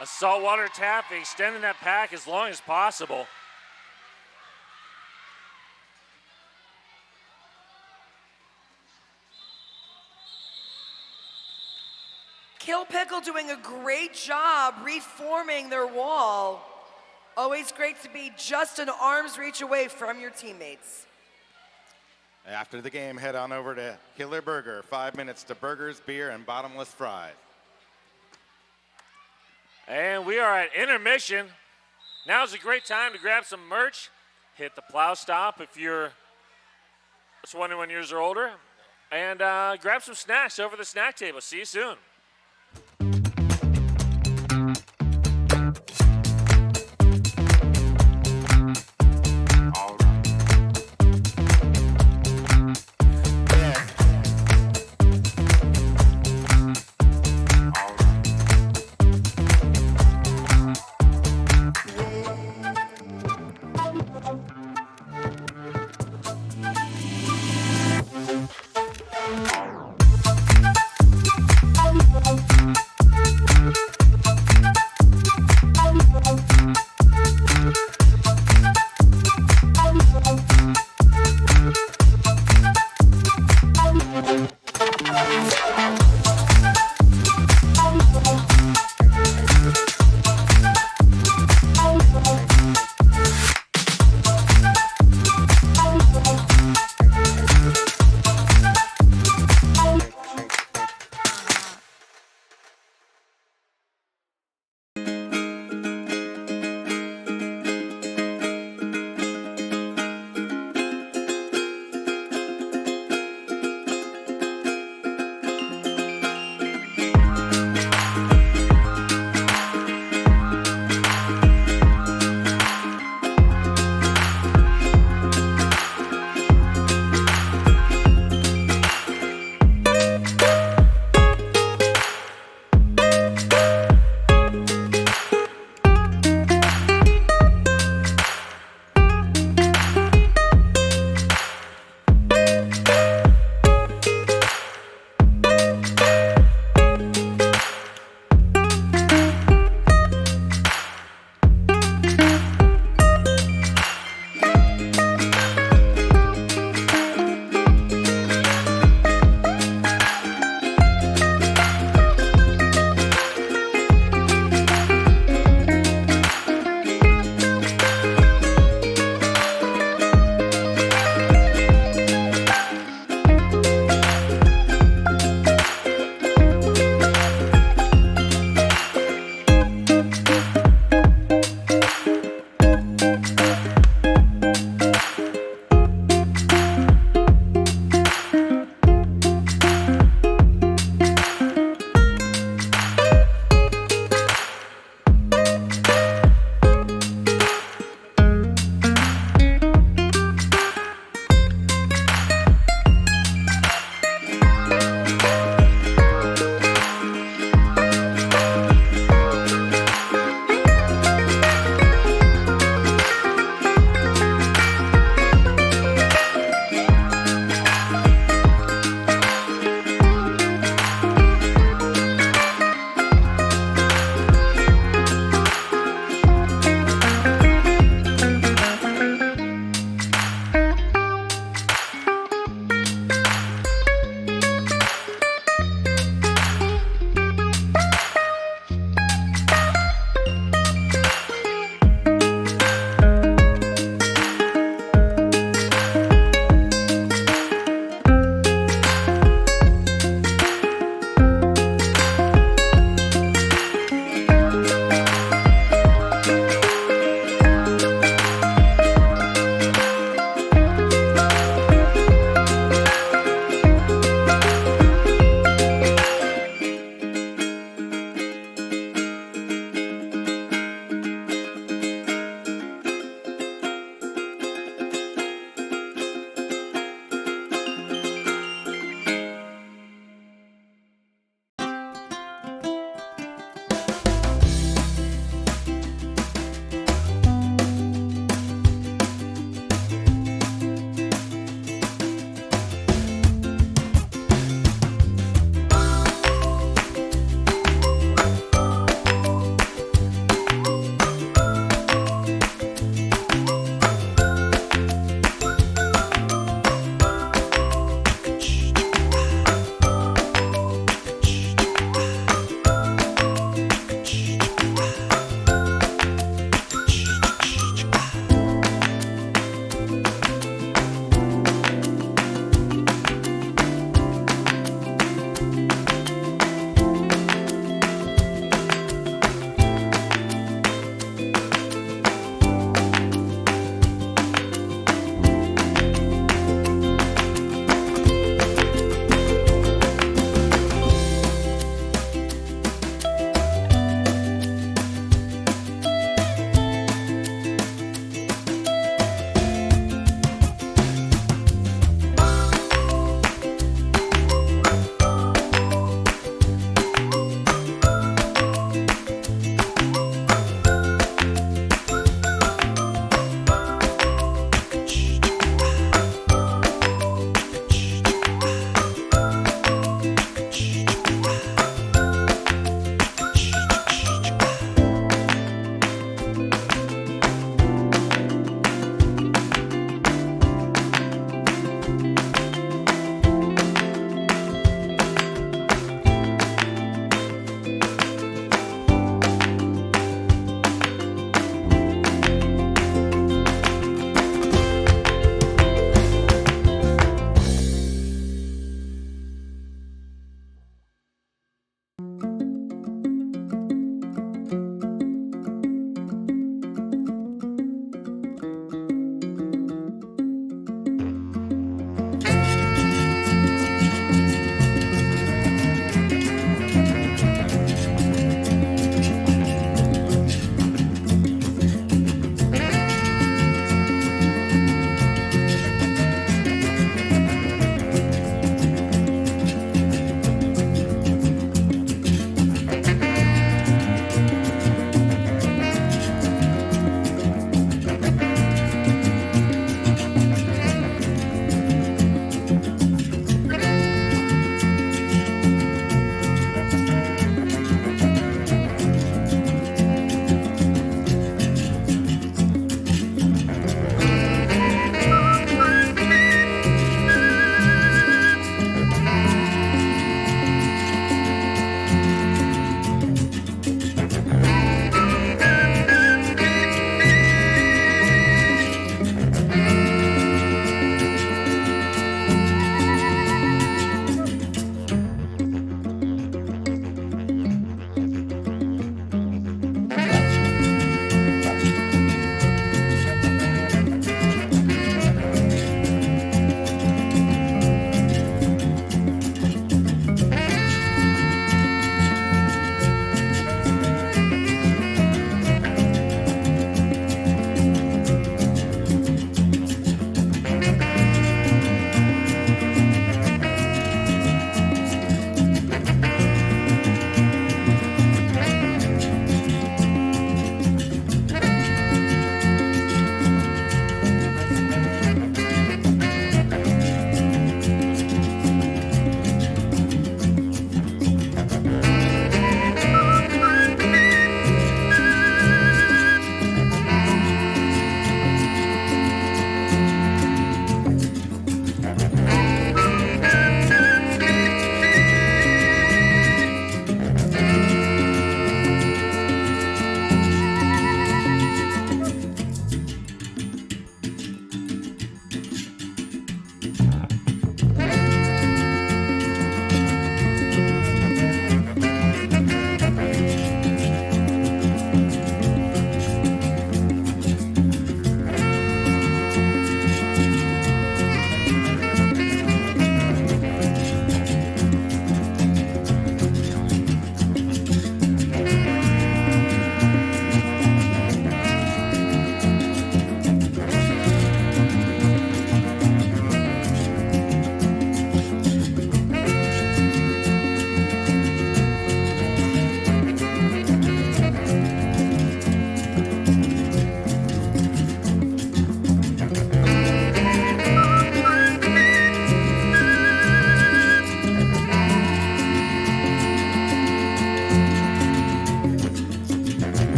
A saltwater tap, extending that pack as long as possible. Kill Pickle doing a great job reforming their wall. Always great to be just an arm's reach away from your teammates. After the game, head on over to Killer Burger. 5 minutes to burgers, beer, and bottomless fries. And we are at intermission. Now's a great time to grab some merch. Hit the plow stop if you're 21 years or older. And grab some snacks over the snack table. See you soon.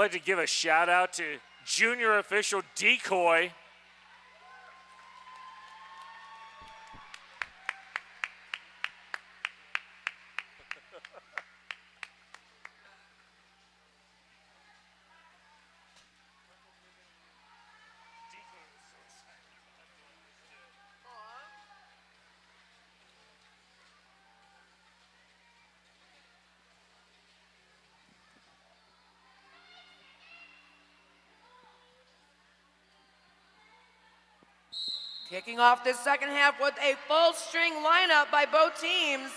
like to give a shout out to junior official Decoy. Kicking off this second half with a full string lineup by both teams.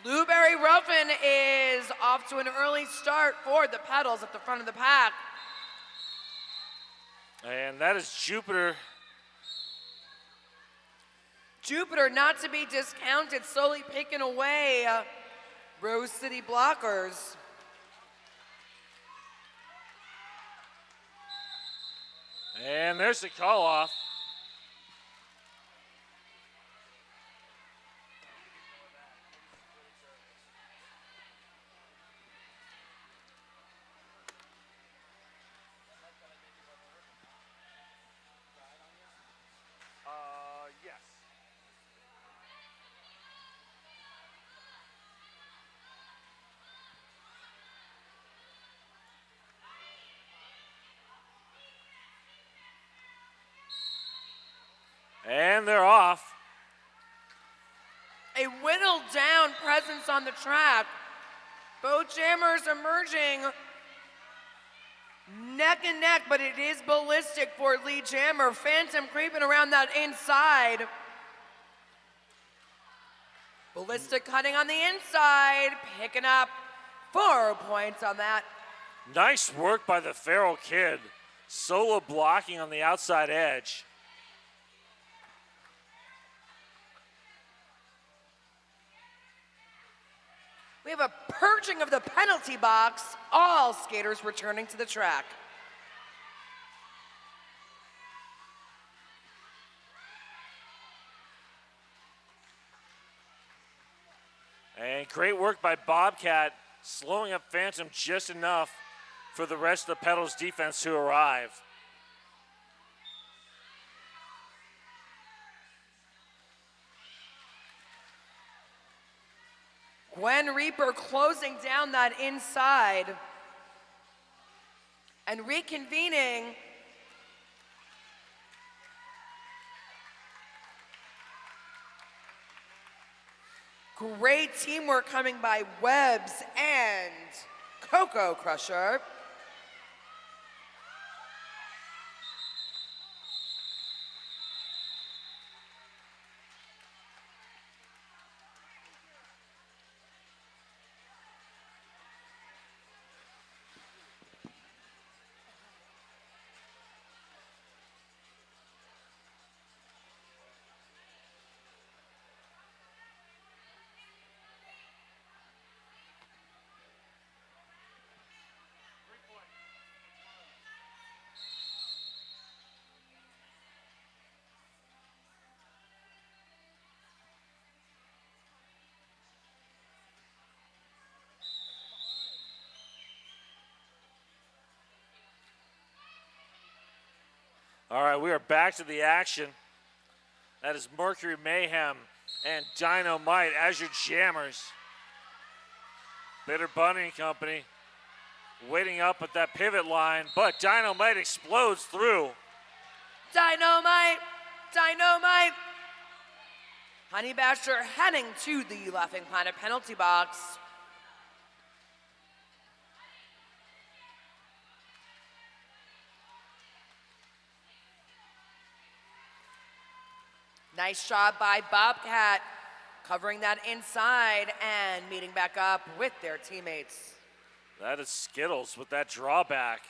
Blueberry Ruffin is off to an early start for the Petals at the front of the pack. And that is Jupiter. Jupiter, not to be discounted, slowly picking away Rose City blockers. And there's the call off. Yes. And they're off. A whittled down presence on the track. Both jammers emerging neck and neck, but it is ballistic for lead jammer. Phantom creeping around that inside. Ballistic cutting on the inside, picking up 4 points on that. Nice work by the Feral Kid. Solo blocking on the outside edge. We have a purging of the penalty box. All skaters returning to the track. And great work by Bobcat, slowing up Phantom just enough for the rest of the Petals defense to arrive. Gwen Reaper closing down that inside and reconvening. Great teamwork coming by Webbs and Coco Crusher. All right, we are back to the action. That is Mercury Mayhem and Dynamite as your jammers. Bitter Bunny and Company waiting up at that pivot line, but Dynamite explodes through. Dynamite, Dynamite. Honey Basher heading to the Laughing Planet penalty box. Nice job by Bobcat, covering that inside and meeting back up with their teammates. That is Skittles with that drawback.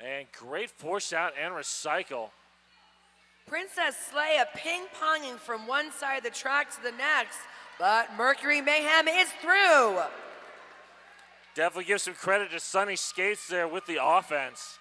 And great force out and recycle. Princess Leia ping-ponging from one side of the track to the next, but Mercury Mayhem is through. Definitely give some credit to Sunny Skates there with the offense.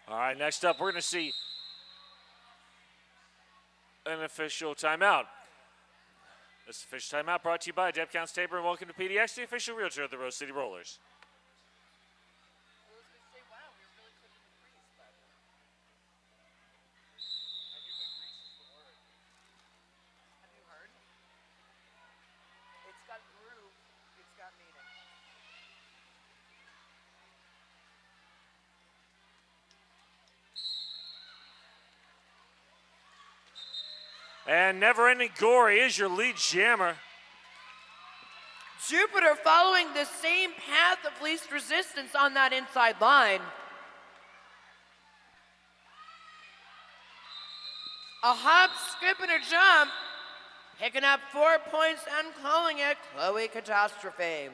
All right, next up, we're going to see an official timeout. This official timeout brought to you by Deb Counts Tabor, and welcome to PDX, the official realtor of the Rose City Rollers. And Never Ending Gory is your lead jammer. Jupiter following the same path of least resistance on that inside line. A hop, skip, and a jump. Picking up 4 points and calling it Chloe Catastrophe.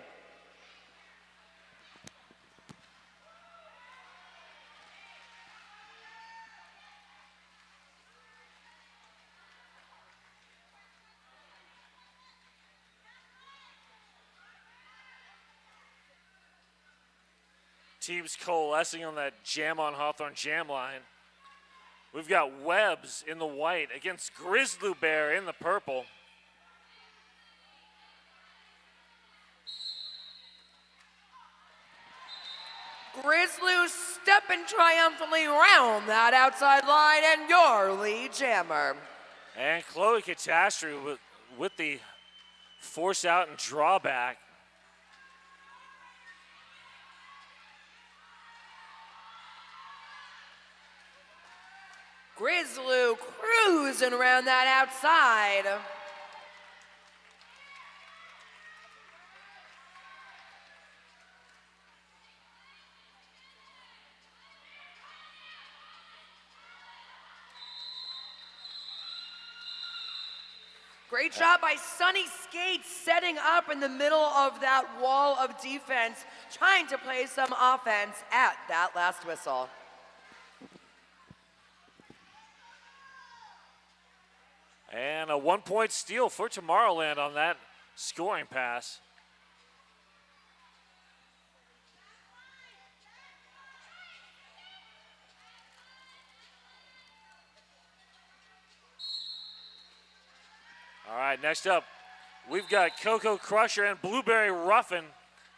Teams coalescing on that Jam on Hawthorne jam line. We've got Webbs in the white against Grizzly Bear in the purple. Grizzly stepping triumphantly around that outside line and your lead jammer. And Chloe Catastrophe with the force out and drawback. Grizzly cruising around that outside. Great job by Sunny Skates setting up in the middle of that wall of defense, trying to play some offense at that last whistle. And a 1-point steal for Tomorrowland on that scoring pass. All right, next up, we've got Cocoa Crusher and Blueberry Ruffin.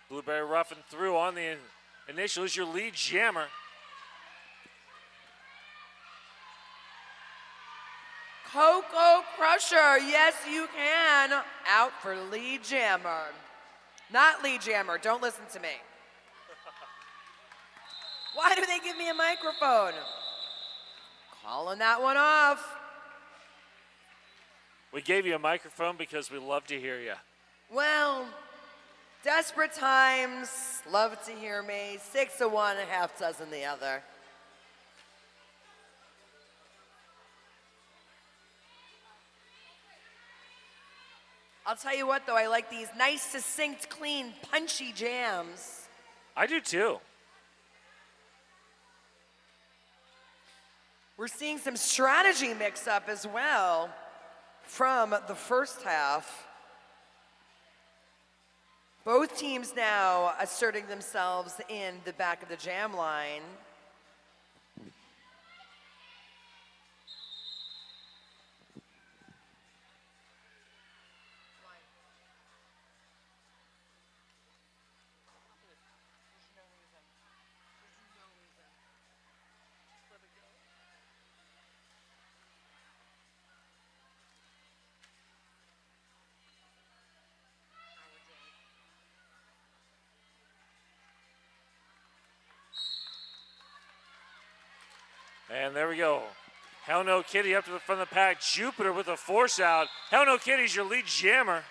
Blueberry Ruffin through on the initial is your lead jammer. Cocoa Crusher, yes you can, out for lead jammer. Not lead jammer, don't listen to me. Why do they give me a microphone? Calling that one off. We gave you a microphone because we love to hear you. Well, desperate times, love to hear me. 6 of one, a half dozen the other. I'll tell you what though, I like these nice, succinct, clean, punchy jams. I do too. We're seeing some strategy mix up as well from the first half. Both teams now asserting themselves in the back of the jam line. And there we go. Hell No Kitty up to the front of the pack. Jupiter with a force out. Hell No Kitty's your lead jammer.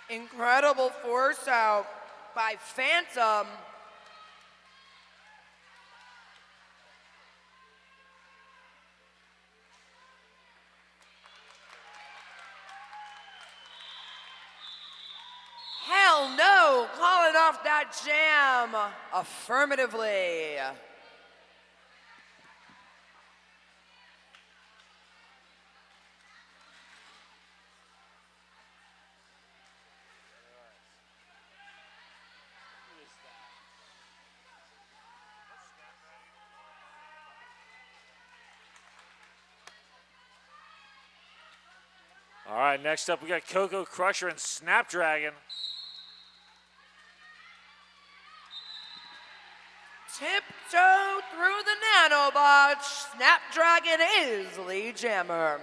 Incredible force out by Phantom. off that jam affirmatively. All right, next up we got Cocoa Crusher and Snapdragon. Tiptoe through the nanobot. Snapdragon is lead jammer.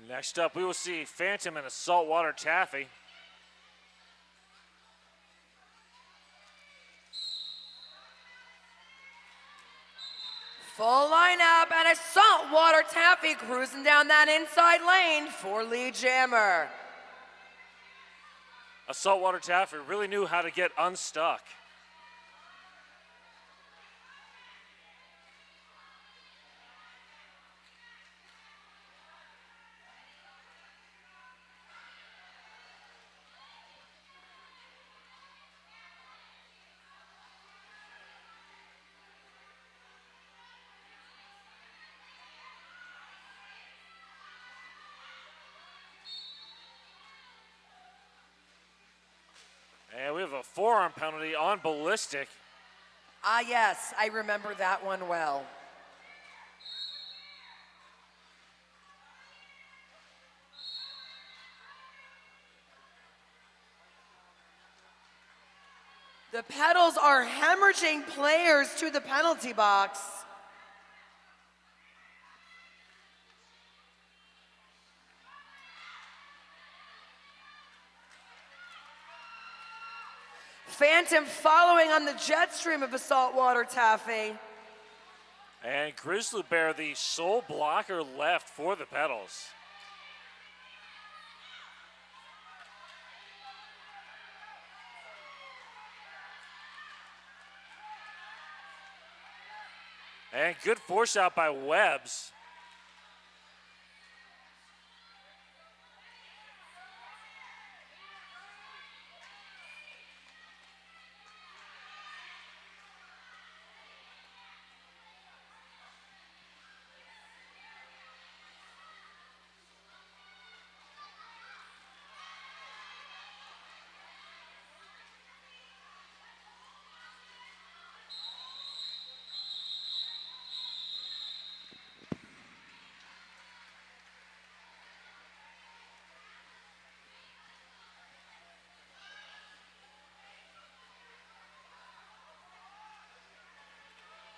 Next up, we will see Phantom and a Saltwater Taffy. Full lineup and a saltwater taffy cruising down that inside lane for lead jammer. A Saltwater Taffy really knew how to get unstuck. And we have a forearm penalty on Ballistic. Ah, yes, I remember that one well. The Petals are hemorrhaging players to the penalty box. Phantom following on the jet stream of a saltwater taffy. And Grizzly Bear, the sole blocker left for the Petals. And good force out by Webbs.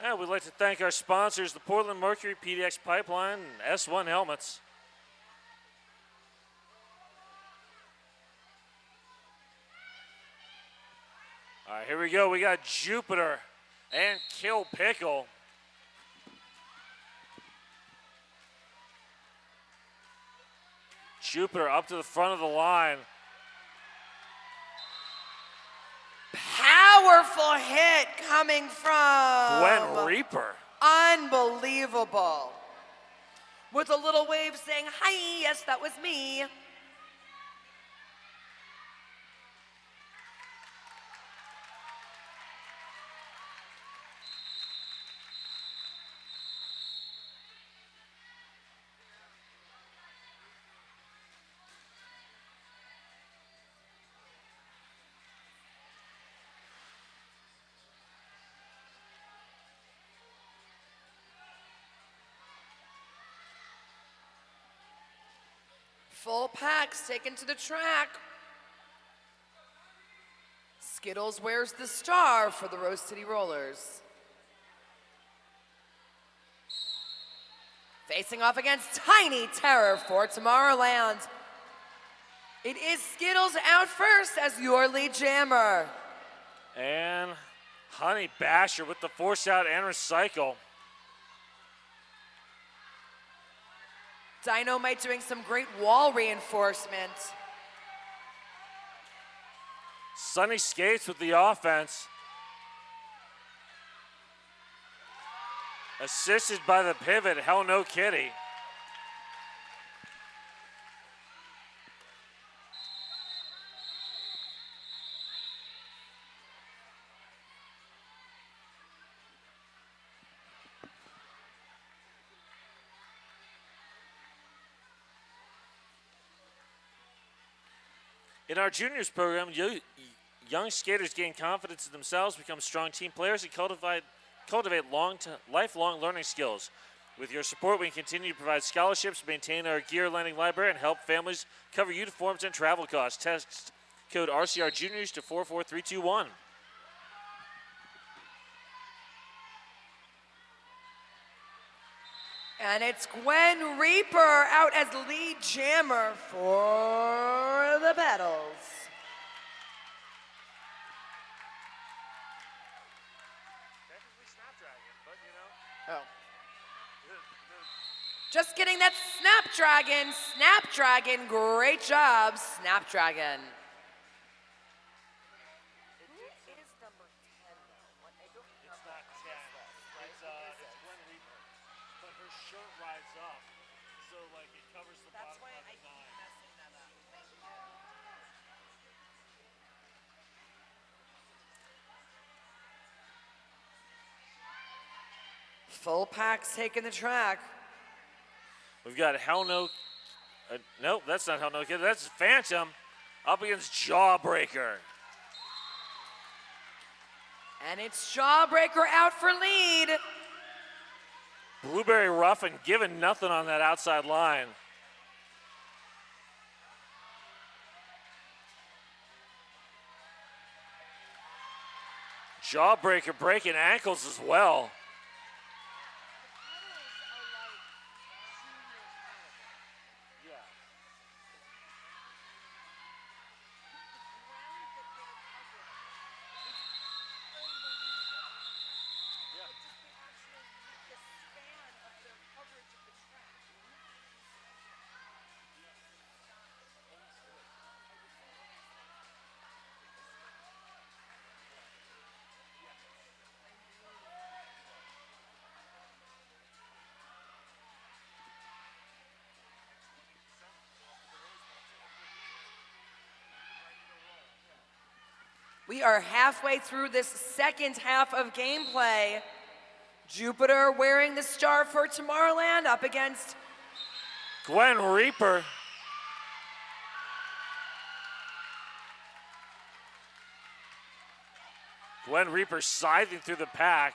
And we'd like to thank our sponsors, the Portland Mercury, PDX Pipeline, and S1 Helmets. All right, here we go. We got Jupiter and Kill Pickle. Jupiter up to the front of the line. Powerful hit coming from Gwen Reaper. Unbelievable. With a little wave saying, hi, yes, that was me. Full packs taken to the track. Skittles wears the star for the Rose City Rollers. Facing off against Tiny Terror for Tomorrowland. It is Skittles out first as your lead jammer. And Honey Basher with the force out and recycle. Dynamite doing some great wall reinforcement. Sunny Skates with the offense. Assisted by the pivot, Hell No Kitty. In our juniors program, young skaters gain confidence in themselves, become strong team players, and cultivate lifelong learning skills. With your support, we can continue to provide scholarships, maintain our gear lending library, and help families cover uniforms and travel costs. Text code RCR Juniors to 44321. And it's Gwen Reaper out as lead jammer for the Petals. Oh. Just getting that Snapdragon. Snapdragon, great job, Snapdragon. Full Pack's taking the track. We've got Hell No. Nope, that's not Hell No Kid. That's Phantom up against Jawbreaker. And it's Jawbreaker out for lead. Blueberry Ruffin giving nothing on that outside line. Jawbreaker breaking ankles as well. We are halfway through this second half of gameplay. Jupiter wearing the star for Tomorrowland up against Gwen Reaper. Gwen Reaper scything through the pack.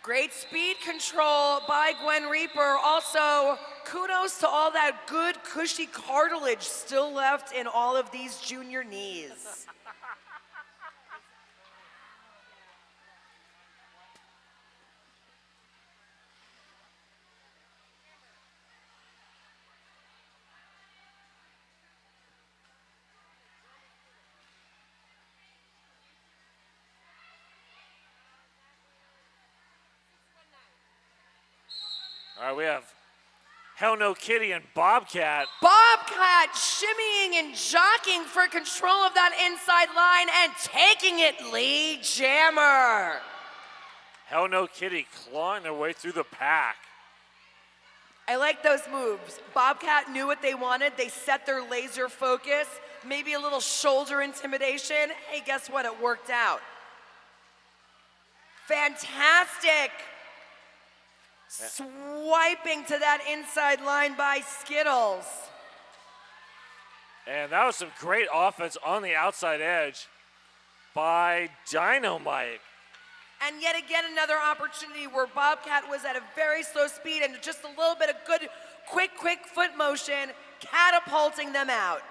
great speed control by Gwen Reaper. Also, kudos to all that good cushy cartilage still left in all of these junior knees. All right, we have Hell No Kitty and Bobcat. Bobcat shimmying and jockeying for control of that inside line and taking it lead jammer. Hell No Kitty clawing their way through the pack. I like those moves. Bobcat knew what they wanted. They set their laser focus, maybe a little shoulder intimidation. Hey, guess what? It worked out. Fantastic. Swiping to that inside line by Skittles. And that was some great offense on the outside edge by Dynamite. And yet again, another opportunity where Bobcat was at a very slow speed and just a little bit of good, quick foot motion, catapulting them out.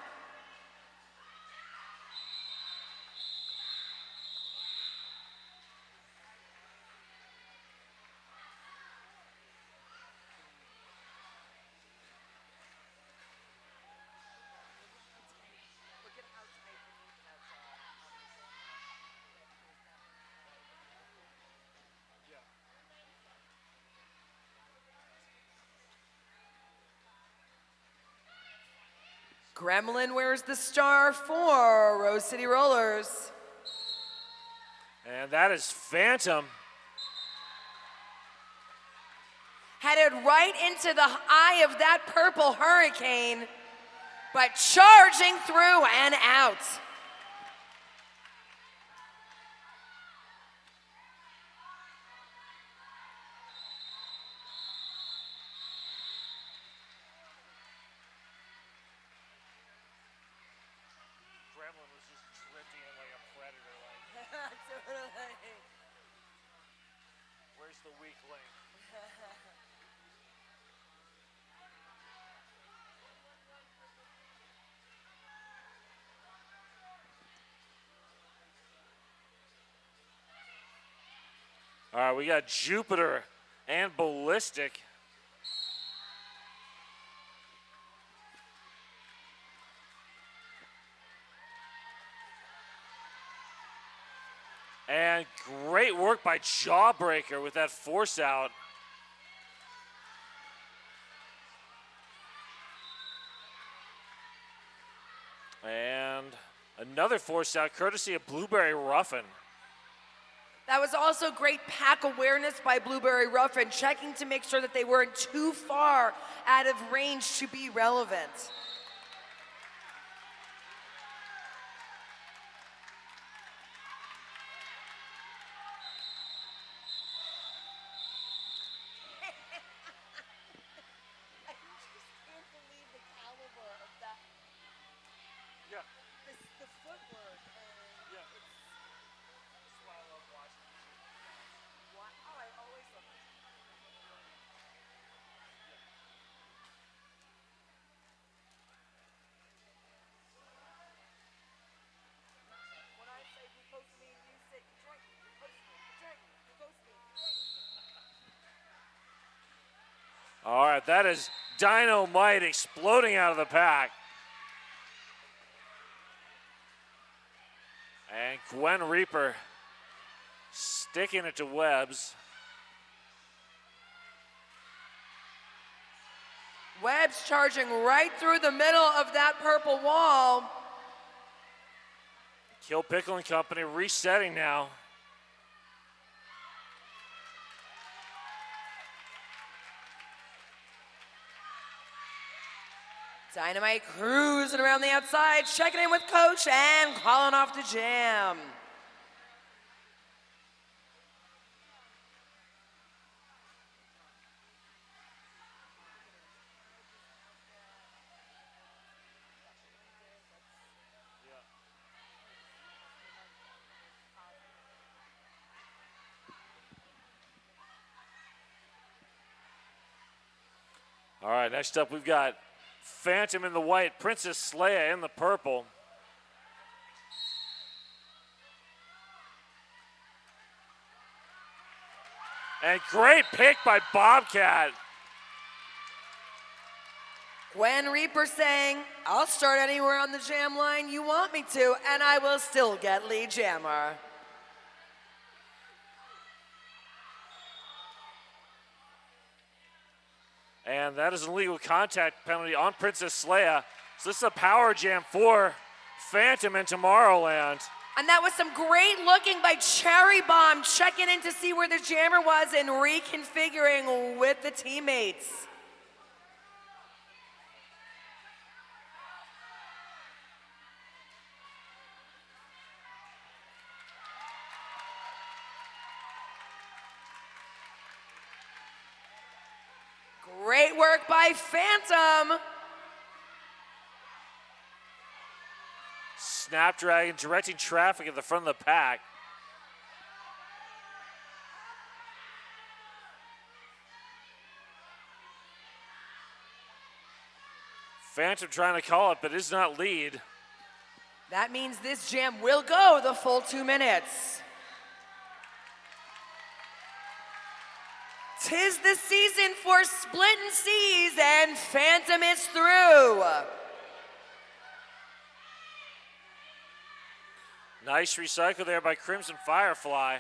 Gremlin wears the star for Rose City Rollers. And that is Phantom. Headed right into the eye of that purple hurricane, but charging through and out. Gremlin was just drifting in like a predator. Like, where's the weak link? All right, we got Jupiter and Ballistic. And great work by Jawbreaker with that force out. And another force out courtesy of Blueberry Ruffin. That was also great pack awareness by Blueberry Ruffin, checking to make sure that they weren't too far out of range to be relevant. Yeah. The footwork. Yeah. That's why I love watching. Oh, I always love it. When I say you post me, you say you drink me, you post me, you drink me, you post me, you drink me. All right, that is Dynamite exploding out of the pack. And Gwen Reaper sticking it to Webbs. Webb's charging right through the middle of that purple wall. Kill Pickle and Company resetting now. Dynamite cruising around the outside, checking in with Coach and calling off the jam. All right, next up we've got Phantom in the white, Princess Leia in the purple. And great pick by Bobcat. Gwen Reaper saying, I'll start anywhere on the jam line you want me to, and I will still get lead jammer. And that is an illegal contact penalty on Princess Leia. So this is a power jam for Phantom in Tomorrowland. And that was some great looking by Cherry Bomb, checking in to see where the jammer was and reconfiguring with the teammates. Great work by Phantom. Snapdragon directing traffic at the front of the pack. Phantom trying to call it, but is not lead. That means this jam will go the full 2 minutes. 'Tis the season for splitting seas, and Phantom is through. Nice recycle there by Crimson Firefly.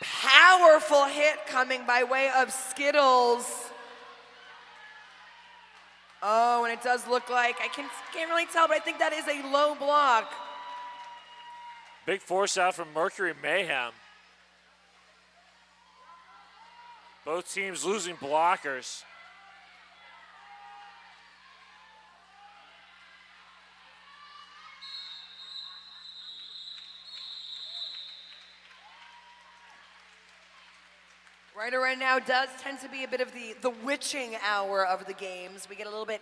Powerful hit coming by way of Skittles. Oh, and it does look like, can't really tell, but I think that is a low block. Big force out from Mercury Mayhem. Both teams losing blockers. Right now does tend to be a bit of the witching hour of the games. We get a little bit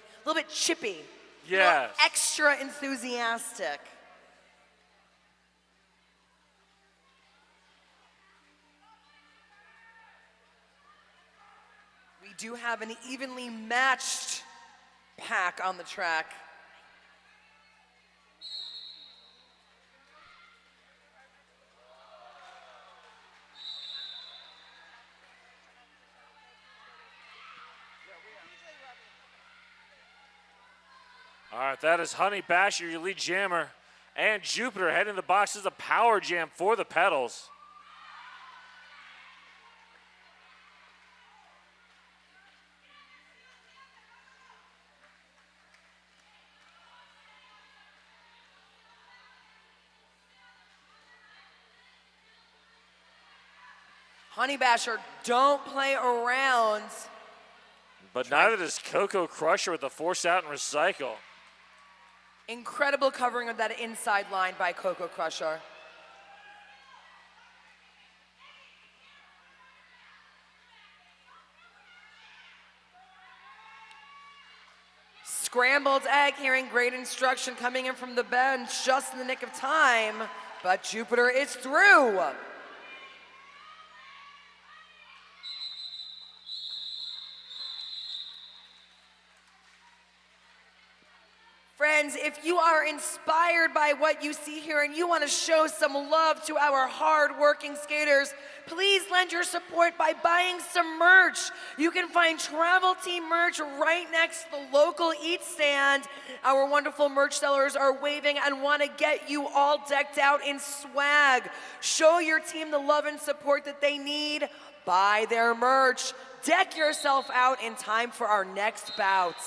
chippy. A little Yes. extra enthusiastic. We do have an evenly matched pack on the track. All right, that is Honey Basher, your lead jammer, and Jupiter heading the box as a power jam for the Petals. Honey Basher, don't play around. But neither does Coco Crusher with the force out and recycle. Incredible covering of that inside line by Coco Crusher. Scrambled egg, hearing great instruction coming in from the bench just in the nick of time, but Jupiter is through. Friends, if you are inspired by what you see here and you want to show some love to our hard-working skaters, please lend your support by buying some merch. You can find Travel Team merch right next to the local eat stand. Our wonderful merch sellers are waving and want to get you all decked out in swag. Show your team the love and support that they need. Buy their merch. Deck yourself out in time for our next bout.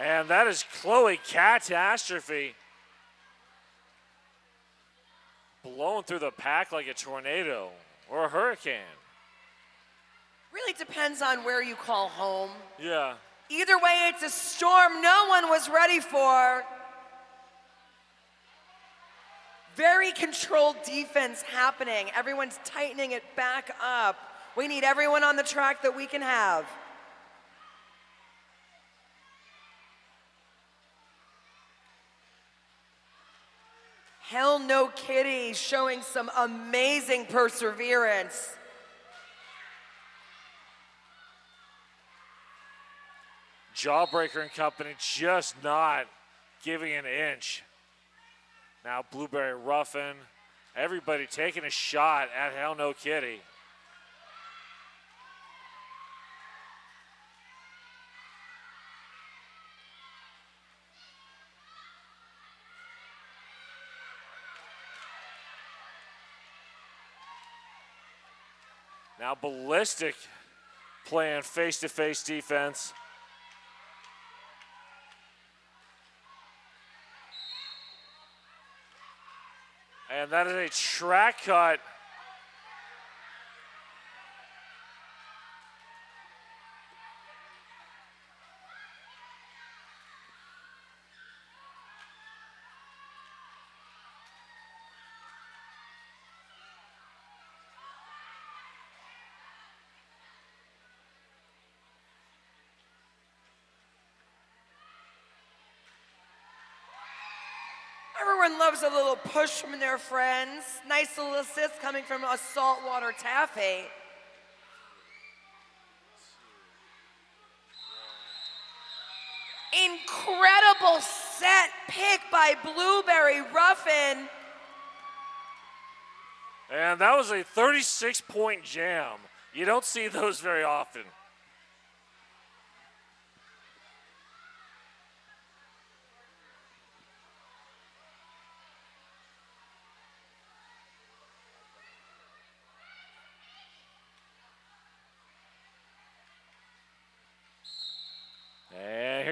And that is Chloe Catastrophe. Blowing through the pack like a tornado or a hurricane. Really depends on where you call home. Yeah. Either way, it's a storm no one was ready for. Very controlled defense happening. Everyone's tightening it back up. We need everyone on the track that we can have. Hell No Kitty showing some amazing perseverance. Jawbreaker and company just not giving an inch. Now Blueberry Ruffin, everybody taking a shot at Hell No Kitty. Now Ballistic playing face-to-face defense. And that is a track cut. Everyone loves a little push from their friends. Nice little assist coming from a saltwater taffy. Incredible set pick by Blueberry Ruffin. And that was a 36-point jam. You don't see those very often.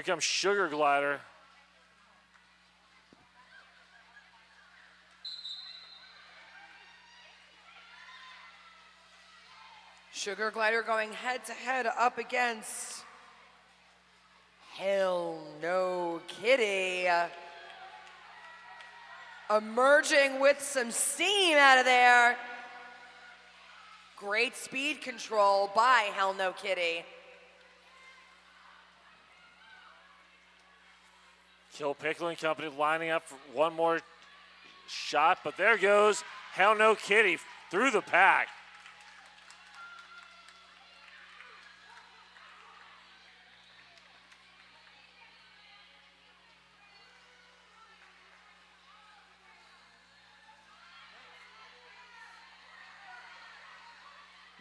Here comes Sugar Glider. Sugar Glider going head to head up against Hell No Kitty. Emerging with some steam out of there. Great speed control by Hell No Kitty. Kill Pickle and company lining up for one more shot, but there goes Hell No Kitty through the pack.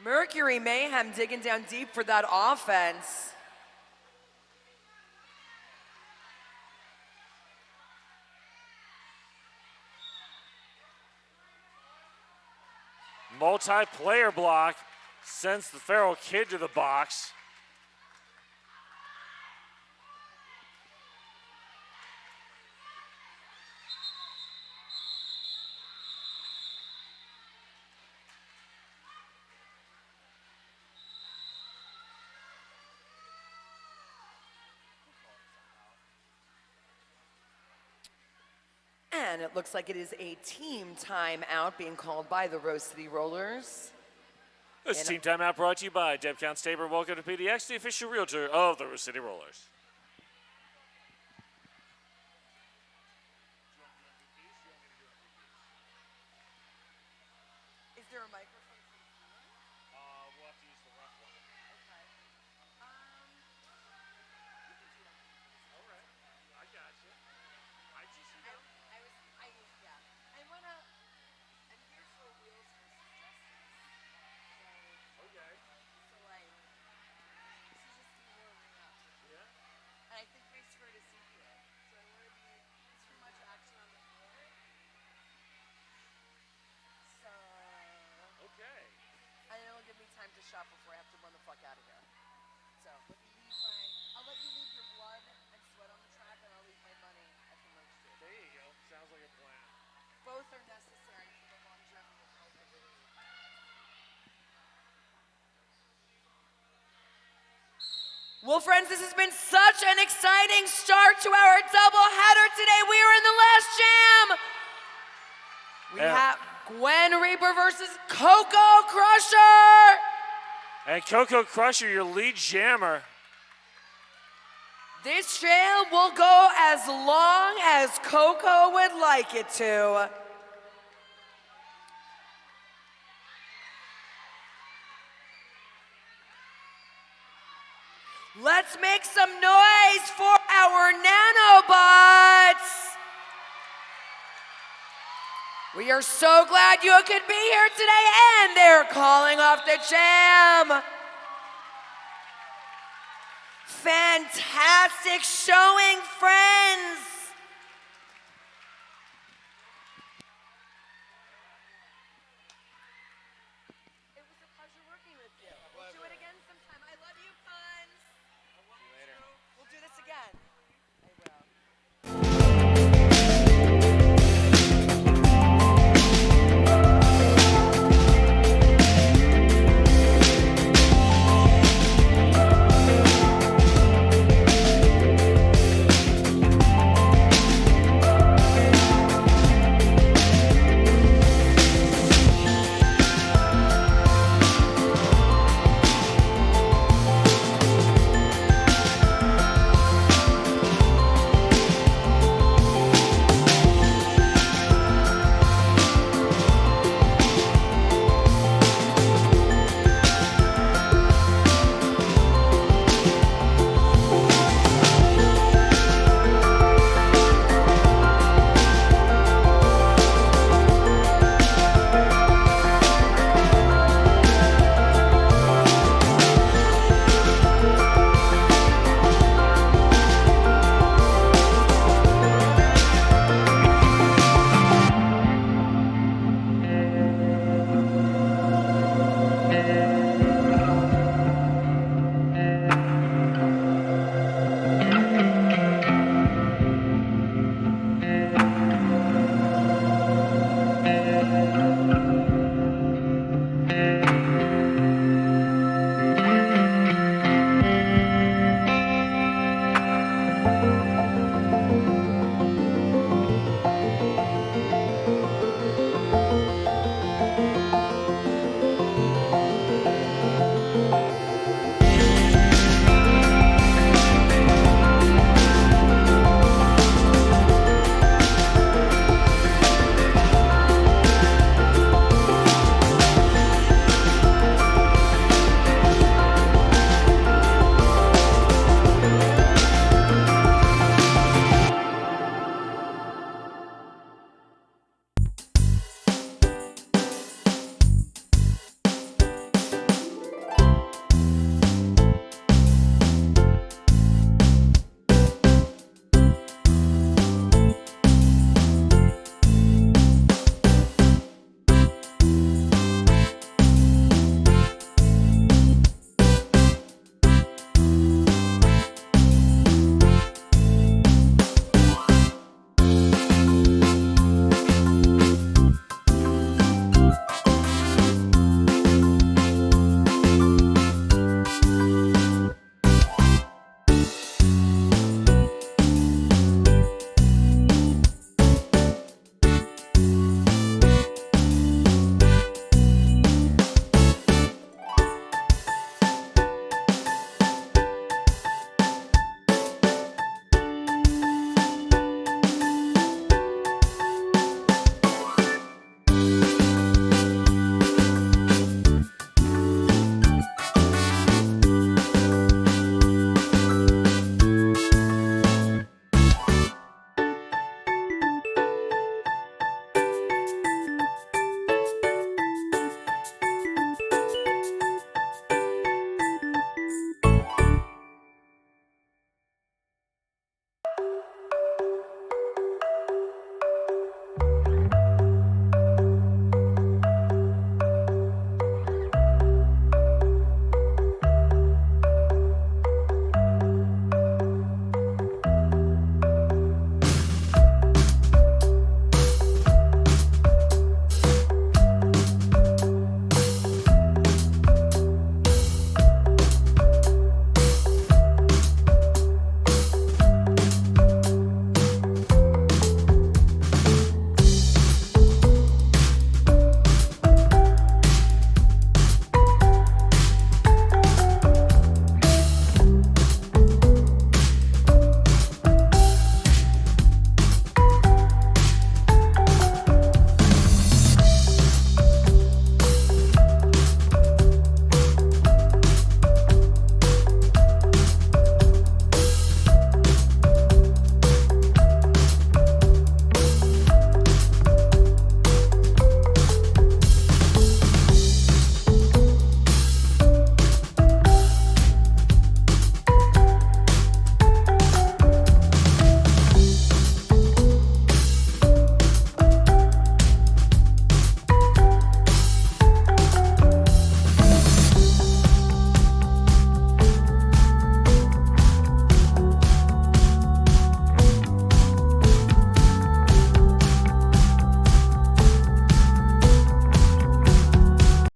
Mercury Mayhem digging down deep for that offense. Multi-player block sends the Feral Kid to the box. And it looks like it is a team timeout being called by the Rose City Rollers. This team timeout brought to you by Deb Count Staber. Welcome to PDX, the official realtor of the Rose City Rollers. Is there a microphone? We'll have to use the left one. Okay. All right. I got you. IGC though? I wanna, and here's where wheels versus Justin. Okay. So like, this is just warming up. Yeah. And I think they screwed a secret. So I wanna be too much action on the floor. So, Okay. and then it'll give me time to shop before I have to run the fuck out of here. So, I'll let you leave your blood and sweat on the track, and I'll leave my money at the merch table. There you go. Sounds like a plan. Both are necessary for the longevity of health of the league. Well, friends, this has been such an exciting start to our doubleheader today. We are in the last jam. We have Gwen Reaper versus Coco Crusher. And Coco Crusher, your lead jammer. This jam will go as long as Coco would like it to. Let's make some noise for our nanobots. We are so glad you could be here today, and they're calling off the jam. Fantastic showing, friends.